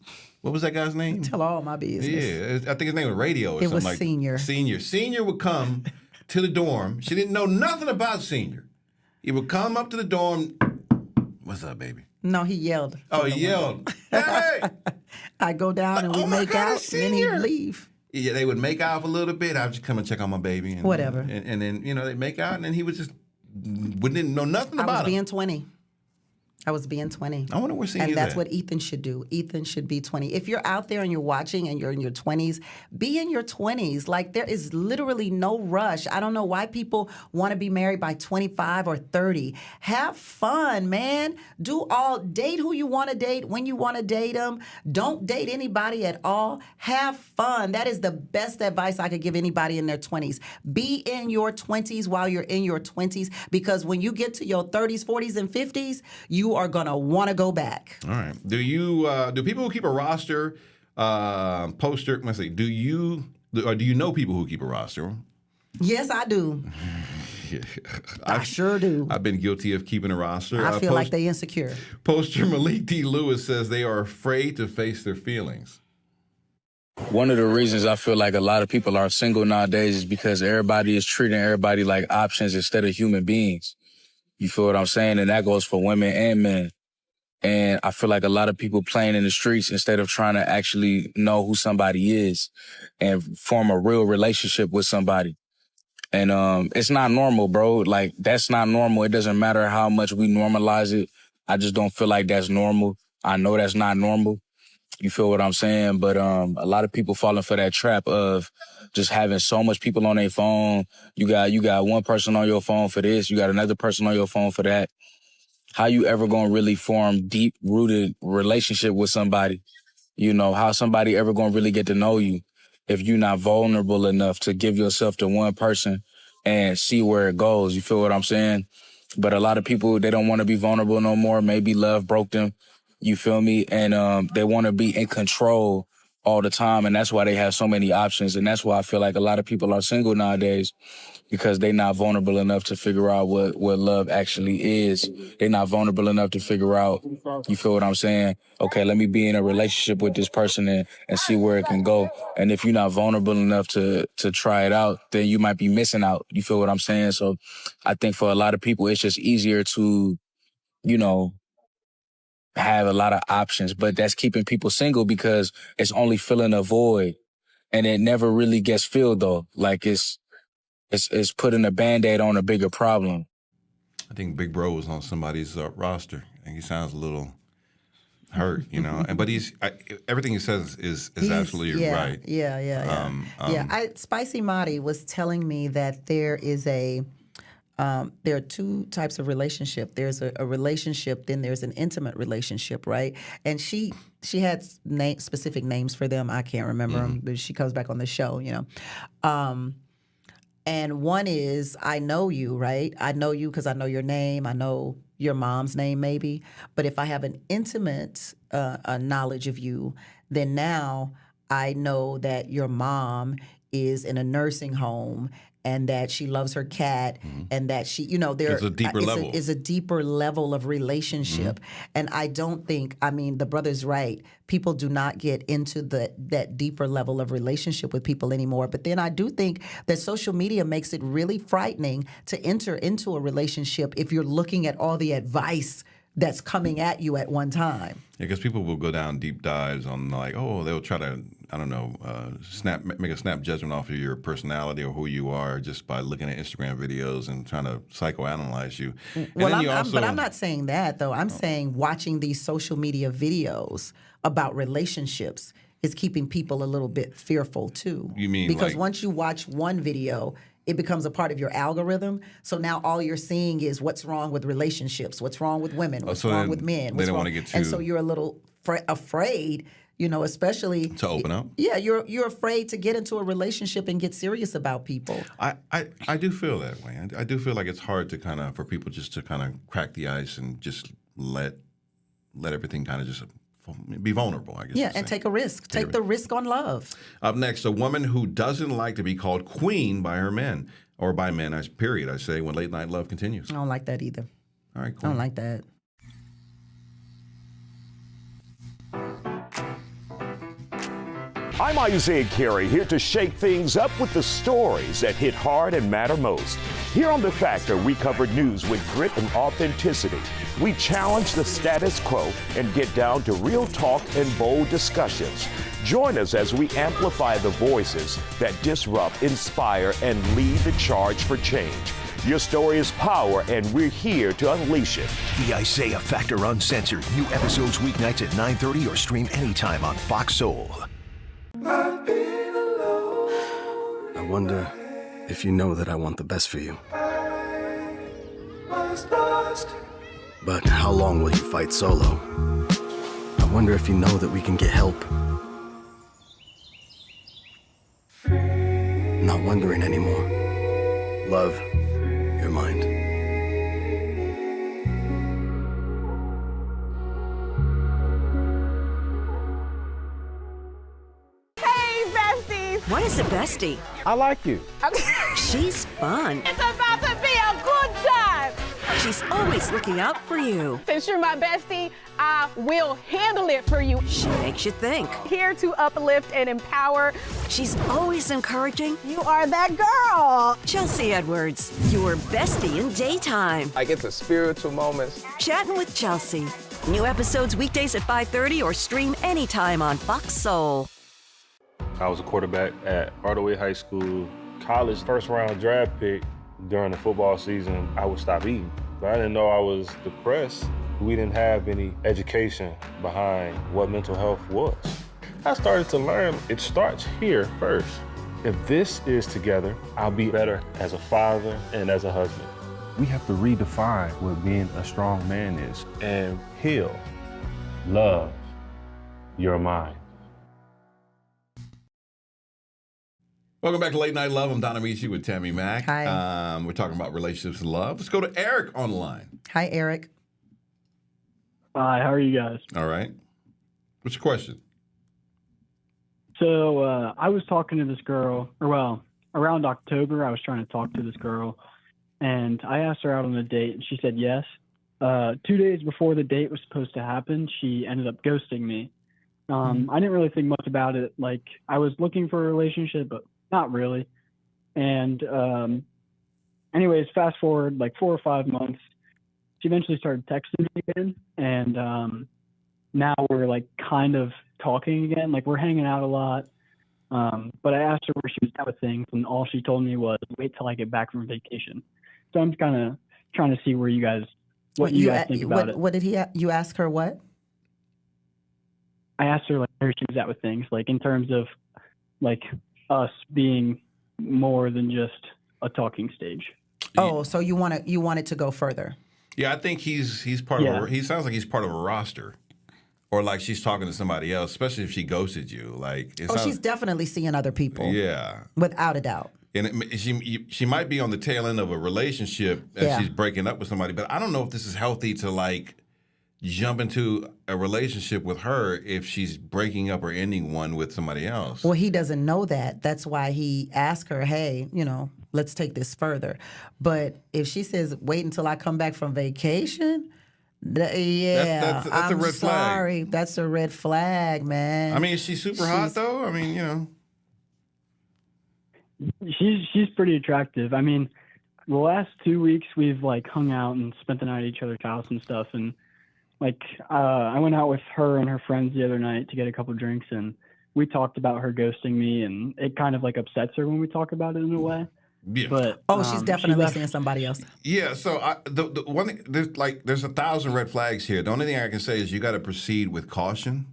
What was that guy's name? Tell all my business. Yeah, I think his name was Radio or it something was like Senior. Senior would come to the dorm. She didn't know nothing about Senior. He would come up to the dorm. What's up, baby? No, he yelled. Oh, he yelled. Hey! I go down and we make out, and then he'd leave. Yeah, they would make out for a little bit. I'd just come and check on my baby. And, Whatever. And then, you know, they'd make out, and then he would just didn't know nothing about it. I was being 20. I was being 20. I wonder where Senior's And that's at. what Ethan should do. Ethan should be 20. If you're out there and you're watching and you're in your 20s, be in your 20s. Like, there is literally no rush. I don't know why people want to be married by 25 or 30. Have fun, man. Date who you want to date, when you want to date them. Don't date anybody at all. Have fun. That is the best advice I could give anybody in their 20s. Be in your 20s while you're in your 20s, because when you get to your 30s, 40s, and 50s, you are going to want to go back. All right. Do people who keep a roster poster, let's see, do you know people who keep a roster? Yes, I do. I sure do. I've been guilty of keeping a roster. I feel like they insecure. Poster Malik D. Lewis says they are afraid to face their feelings. One of the reasons I feel like a lot of people are single nowadays is because everybody is treating everybody like options instead of human beings. You feel what I'm saying? And that goes for women and men. And I feel like a lot of people playing in the streets instead of trying to actually know who somebody is and form a real relationship with somebody. And it's not normal, bro. Like, that's not normal. It doesn't matter how much we normalize it. I just don't feel like that's normal. I know that's not normal. You feel what I'm saying? But a lot of people falling for that trap of just having so much people on their phone. You got one person on your phone for this. You got another person on your phone for that. How you ever gonna really form deep-rooted relationship with somebody? You know, how somebody ever gonna really get to know you if you're not vulnerable enough to give yourself to one person and see where it goes? You feel what I'm saying? But a lot of people, they don't want to be vulnerable no more. Maybe love broke them. You feel me? And they want to be in control all the time. And that's why they have so many options. And that's why I feel like a lot of people are single nowadays, because they're not vulnerable enough to figure out what love actually is. They're not vulnerable enough to figure out, you feel what I'm saying? Okay, let me be in a relationship with this person and see where it can go. And if you're not vulnerable enough to try it out, then you might be missing out. You feel what I'm saying? So I think for a lot of people, it's just easier to, you know, have a lot of options, but that's keeping people single because it's only filling a void, and it never really gets filled though. Like it's putting a Band-Aid on a bigger problem. I think Big Bro was on somebody's roster, and he sounds a little hurt, you know. But everything he says is absolutely right. Yeah. Spicy Marty was telling me that there is there are two types of relationship. There's a relationship, then there's an intimate relationship, right? And she had specific names for them. I can't remember them, but she comes back on the show, you know. And one is, I know you, right? I know you because I know your name. I know your mom's name maybe. But if I have an intimate knowledge of you, then now I know that your mom is in a nursing home and that she loves her cat, and that she, you know, there's a deeper level. Is a deeper level of relationship. And I don't think, I mean, the brother's right. People do not get into that deeper level of relationship with people anymore. But then I do think that social media makes it really frightening to enter into a relationship if you're looking at all the advice that's coming at you at one time. Yeah, because people will go down deep dives on like, they'll try to, I don't know, make a snap judgment off of your personality or who you are just by looking at Instagram videos and trying to psychoanalyze you. Well, but I'm not saying that though. I'm saying watching these social media videos about relationships is keeping people a little bit fearful too. You mean because once you watch one video, it becomes a part of your algorithm. So now all you're seeing is what's wrong with relationships, what's wrong with women, what's wrong with men. They don't want to get too... And so you're a little afraid, you know, especially... To open up? Yeah, you're afraid to get into a relationship and get serious about people. I do feel that way. I do feel like it's hard to for people just to crack the ice and just let everything just... be vulnerable, I guess. Yeah, and take a risk. Take the risk on love. Up next, a woman who doesn't like to be called queen by her men, or by men, period, I say, when Late Night Love continues. I don't like that either. All right, cool. I don't like that. I'm Isaiah Carey, here to shake things up with the stories that hit hard and matter most. Here on The Factor, we cover news with grit and authenticity. We challenge the status quo and get down to real talk and bold discussions. Join us as we amplify the voices that disrupt, inspire, and lead the charge for change. Your story is power, and we're here to unleash it. The Isaiah Factor Uncensored. New episodes weeknights at 9:30 or stream anytime on Fox Soul. I wonder if you know that I want the best for you. But how long will you fight solo? I wonder if you know that we can get help. Not wondering anymore. Love, your mind. What is a bestie? I like you. She's fun. It's about to be a She's always looking out for you. Since you're my bestie, I will handle it for you. She makes you think. Here to uplift and empower. She's always encouraging. You are that girl. Chelsea Edwards, your bestie in daytime. I get the spiritual moments. Chatting with Chelsea. New episodes weekdays at 5:30 or stream anytime on Fox Soul. I was a quarterback at Hardaway High School. College first-round draft pick. During the football season, I would stop eating. But I didn't know I was depressed. We didn't have any education behind what mental health was. I started to learn it starts here first. If this is together, I'll be better as a father and as a husband. We have to redefine what being a strong man is and heal, love your mind. Welcome back to Late Night Love. I'm Donna Amici with Tammy Mack. Hi. We're talking about relationships and love. Let's go to Eric on the line. Hi, Eric. Hi, how are you guys? All right. What's your question? So I was talking to this girl, around October, I was trying to talk to this girl, and I asked her out on a date, and she said yes. 2 days before the date was supposed to happen, she ended up ghosting me. I didn't really think much about it. Like, I was looking for a relationship, but not really. And anyways, fast forward like 4 or 5 months, she eventually started texting me again. And now we're like kind of talking again. Like, we're hanging out a lot. But I asked her where she was at with things, and all she told me was wait till I get back from vacation. So I'm kind of trying to see where you guys, what you guys think about it. What did you ask her what? I asked her like where she was at with things, like in terms of like us being more than just a talking stage. Oh, so you want it to go further? Yeah, I think he's part of. He sounds like he's part of a roster, or like she's talking to somebody else, especially if she ghosted you. Like, she's definitely seeing other people. Yeah, without a doubt. And she might be on the tail end of a relationship and she's breaking up with somebody. But I don't know if this is healthy to like jump into a relationship with her if she's breaking up or ending one with somebody else. Well, he doesn't know that. That's why he asked her, hey, let's take this further. But if she says, wait until I come back from vacation, that's a red sorry. flag. That's a red flag, man. I mean, is she super hot though? I mean, She's pretty attractive. I mean, the last 2 weeks we've like hung out and spent the night at each other's house and stuff. And like, I went out with her and her friends the other night to get a couple drinks, and we talked about her ghosting me, and it kind of like upsets her when we talk about it in a way. Yeah. But she's definitely seeing somebody else. Yeah. So the one thing, there's 1,000 red flags here. The only thing I can say is you got to proceed with caution.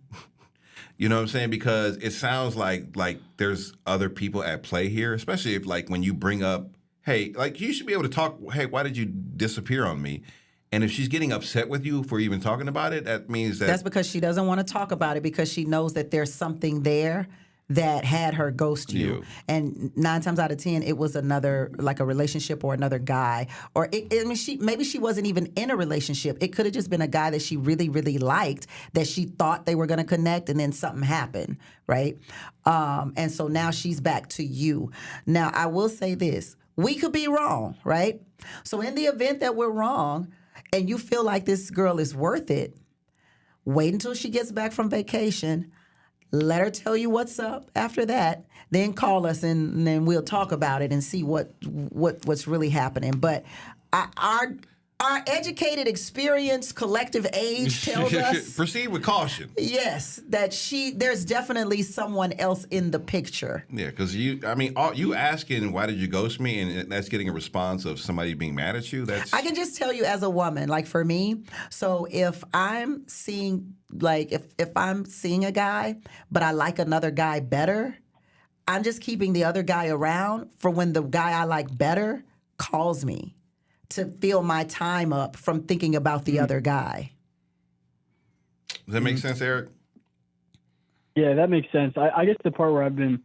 You know what I'm saying? Because it sounds like there's other people at play here, especially if like when you bring up, hey, like you should be able to talk. Hey, why did you disappear on me? And if she's getting upset with you for even talking about it, that means that's because she doesn't want to talk about it because she knows that there's something there that had her ghost you. And 9 times out of 10, it was another, like a relationship or another guy. Or maybe she wasn't even in a relationship. It could have just been a guy that she really, really liked, that she thought they were going to connect, and then something happened, right? And so now she's back to you. Now, I will say this. We could be wrong, right? So in the event that we're wrong, and you feel like this girl is worth it, wait until she gets back from vacation. Let her tell you what's up after that. Then call us and then we'll talk about it and see what's really happening. But our educated experience, collective age tells us proceed with caution. Yes, that there's definitely someone else in the picture. Yeah, because you asking why did you ghost me, and that's getting a response of somebody being mad at you. I can just tell you as a woman, like for me. So if I'm seeing if I'm seeing a guy, but I like another guy better, I'm just keeping the other guy around for when the guy I like better calls me, to fill my time up from thinking about the other guy. Does that make sense, Eric? Yeah, that makes sense. I guess the part where I've been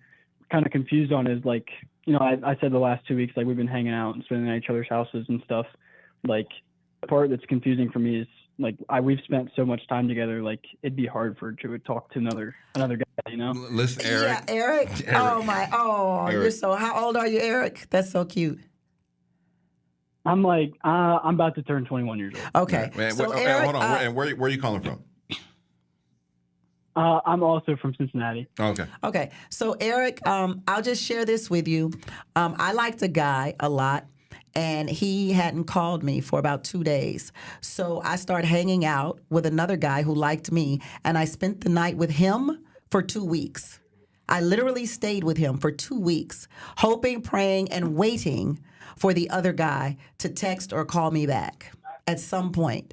kind of confused on is like, I said the last 2 weeks, like we've been hanging out and spending at each other's houses and stuff. Like the part that's confusing for me is like we've spent so much time together, like it'd be hard for her to talk to another guy, Listen, Eric. Yeah, Eric. Eric. Eric. You're so. How old are you, Eric? That's so cute. I'm like, I'm about to turn 21 years old. Okay. So Eric, hold on. And where are you calling from? I'm also from Cincinnati. Okay. Okay. So Eric, I'll just share this with you. I liked a guy a lot, and he hadn't called me for about 2 days. So I started hanging out with another guy who liked me, and I spent the night with him for 2 weeks. I literally stayed with him for 2 weeks, hoping, praying, and waiting for the other guy to text or call me back at some point.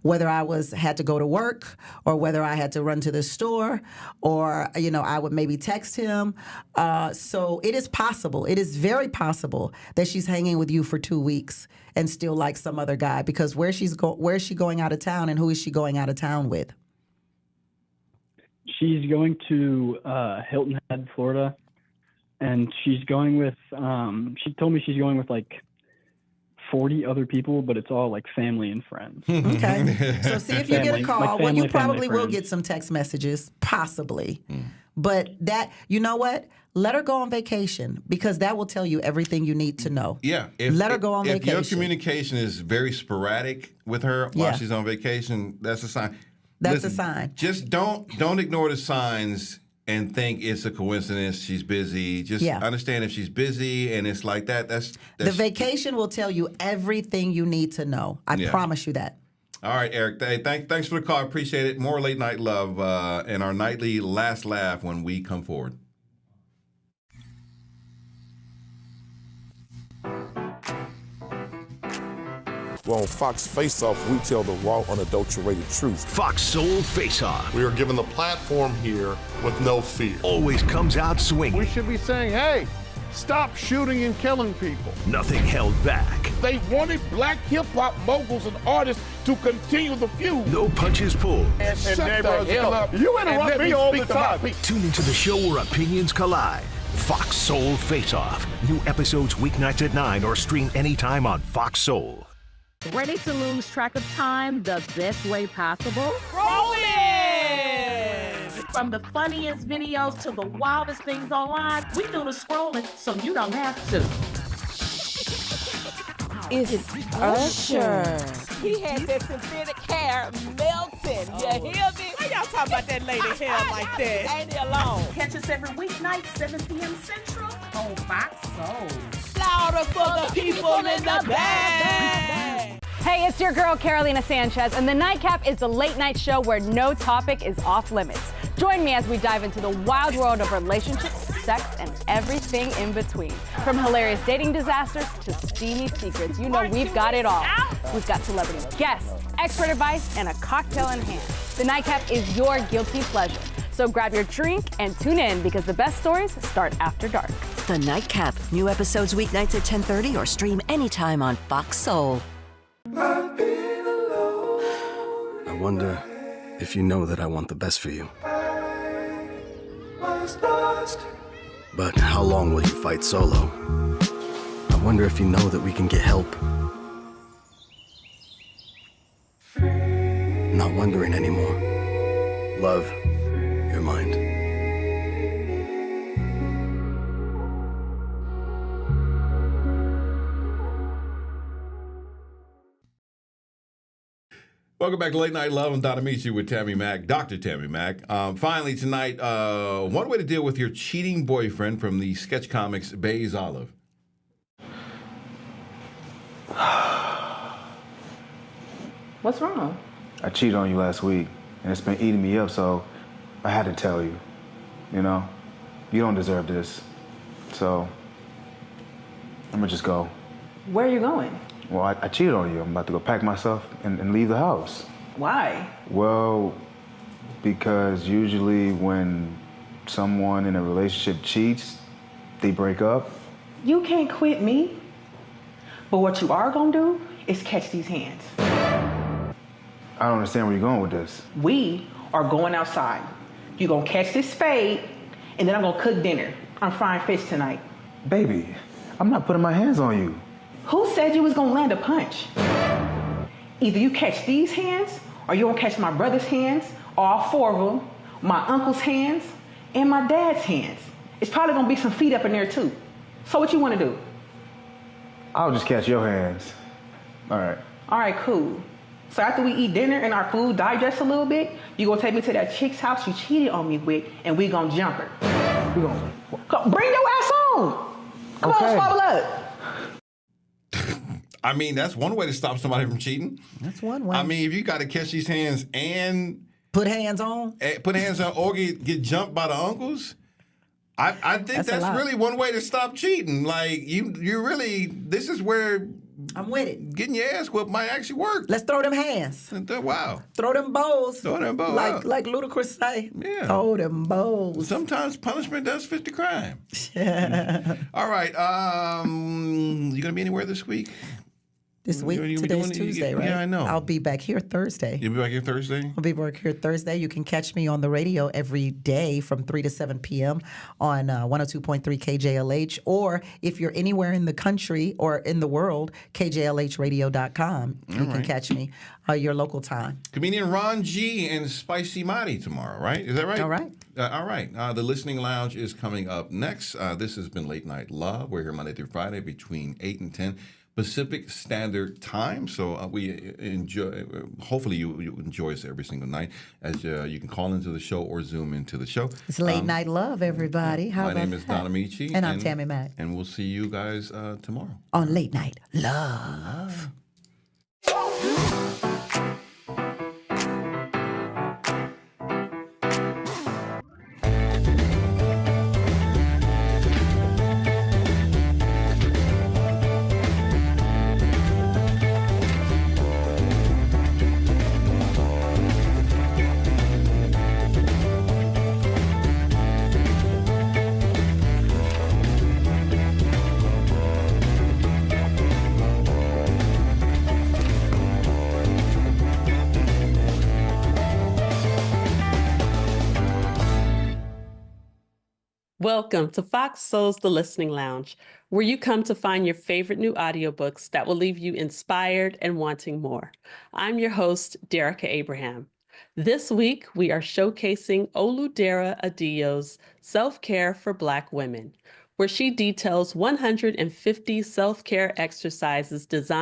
Whether I had to go to work, or whether I had to run to the store, or I would maybe text him. So it is possible. It is very possible that she's hanging with you for 2 weeks and still like some other guy, because where is she going out of town, and who is she going out of town with? She's going to Hilton Head, Florida, and she's going with. She told me she's going with like 40 other people, but it's all like family and friends. Okay. So see if you get a call. Well, you probably will get some text messages, possibly. But that, you know what? Let her go on vacation, because that will tell you everything you need to know. Yeah. Let her go on vacation. If your communication is very sporadic with her while she's on vacation, that's a sign. That's a sign. Just don't ignore the signs and think it's a coincidence. She's busy. Just understand if she's busy and it's like that. That's the vacation will tell you everything you need to know. I promise you that. All right, Eric. Hey, thanks for the call. I appreciate it. More late night love and our nightly last laugh when we come forward. Well, on Fox Face Off, we tell the raw, unadulterated truth. Fox Soul Face Off. We are given the platform here with no fear. Always comes out swinging. We should be saying, hey, stop shooting and killing people. Nothing held back. They wanted black hip-hop moguls and artists to continue the feud. No punches pulled. And shut the hell up. You interrupt me all the time. Tune into the show where opinions collide. Fox Soul Face Off. New episodes weeknights at 9 or stream anytime on Fox Soul. Ready to lose track of time the best way possible? Rolling! From the funniest videos to the wildest things online, we do the scrolling so you don't have to. It's Usher. He had that synthetic hair melting. You hear me? Why y'all talking about that lady hair like that? Ain't he alone? Catch us every weeknight, 7 p.m. Central on Fox Soul. Louder for the people in the back. Hey, it's your girl, Carolina Sanchez, and The Nightcap is the late night show where no topic is off limits. Join me as we dive into the wild world of relationships, sex, and everything in between. From hilarious dating disasters to steamy secrets, you know we've got it all. We've got celebrity guests, expert advice, and a cocktail in hand. The Nightcap is your guilty pleasure. So grab your drink and tune in, because the best stories start after dark. The Nightcap. New episodes weeknights at 10:30 or stream anytime on Fox Soul. I wonder if you know that I want the best for you. But how long will you fight solo? I wonder if you know that we can get help. Not wondering anymore. Love, your mind. Welcome back to Late Night Love. I'm Dr. Nicci with Tammy Mack, Dr. Tammy Mack. Finally tonight, one way to deal with your cheating boyfriend from the sketch comics Bays Olive. What's wrong? I cheated on you last week, and it's been eating me up, so I had to tell you. You know, you don't deserve this. So, I'm gonna just go. Where are you going? Well, I cheated on you. I'm about to go pack myself and leave the house. Why? Well, because usually when someone in a relationship cheats, they break up. You can't quit me. But what you are gonna do is catch these hands. I don't understand where you're going with this. We are going outside. You're gonna catch this spade, and then I'm gonna cook dinner. I'm frying fish tonight. Baby, I'm not putting my hands on you. Who said you was gonna land a punch? Either you catch these hands, or you gonna catch my brother's hands, all 4 of them, my uncle's hands, and my dad's hands. It's probably gonna be some feet up in there too. So what you wanna do? I'll just catch your hands. All right. All right, cool. So after we eat dinner and our food digests a little bit, you gonna take me to that chick's house you cheated on me with, and we gonna jump her. We gonna bring your ass on. Come on, squabble up. I mean, that's one way to stop somebody from cheating. That's one way. I mean, if you got to catch these hands and put hands on, or get jumped by the uncles, I think that's really one way to stop cheating. Like you really, this is where I'm with it. Getting your ass whipped might actually work. Let's throw them hands. Wow. Throw them bows. Throw them bows. Like Ludacris say. Yeah. Throw them bows. Sometimes punishment does fit the crime. All right. You gonna be anywhere this week? This week? Today's Tuesday, right? Yeah, I know. I'll be back here Thursday. You'll be back here Thursday? I'll be back here Thursday. You can catch me on the radio every day from 3 to 7 p.m. on 102.3 KJLH. Or if you're anywhere in the country or in the world, KJLHradio.com. You can catch me your local time. Comedian Ron G and Spicy Marty tomorrow, right? Is that right? All right. All right. The Listening Lounge is coming up next. This has been Late Night Love. We're here Monday through Friday between 8 and 10. Pacific Standard Time. So we enjoy. Hopefully, you enjoy us every single night. As you can call into the show or Zoom into the show. It's Late Night Love, everybody. My name is Donna Michi, and I'm Tammy Mack. And we'll see you guys tomorrow on Late Night Love. Welcome to Fox Soul's The Listening Lounge, where you come to find your favorite new audiobooks that will leave you inspired and wanting more. I'm your host, Derica Abraham. This week, we are showcasing Oludera Adio's Self-Care for Black Women, where she details 150 self-care exercises designed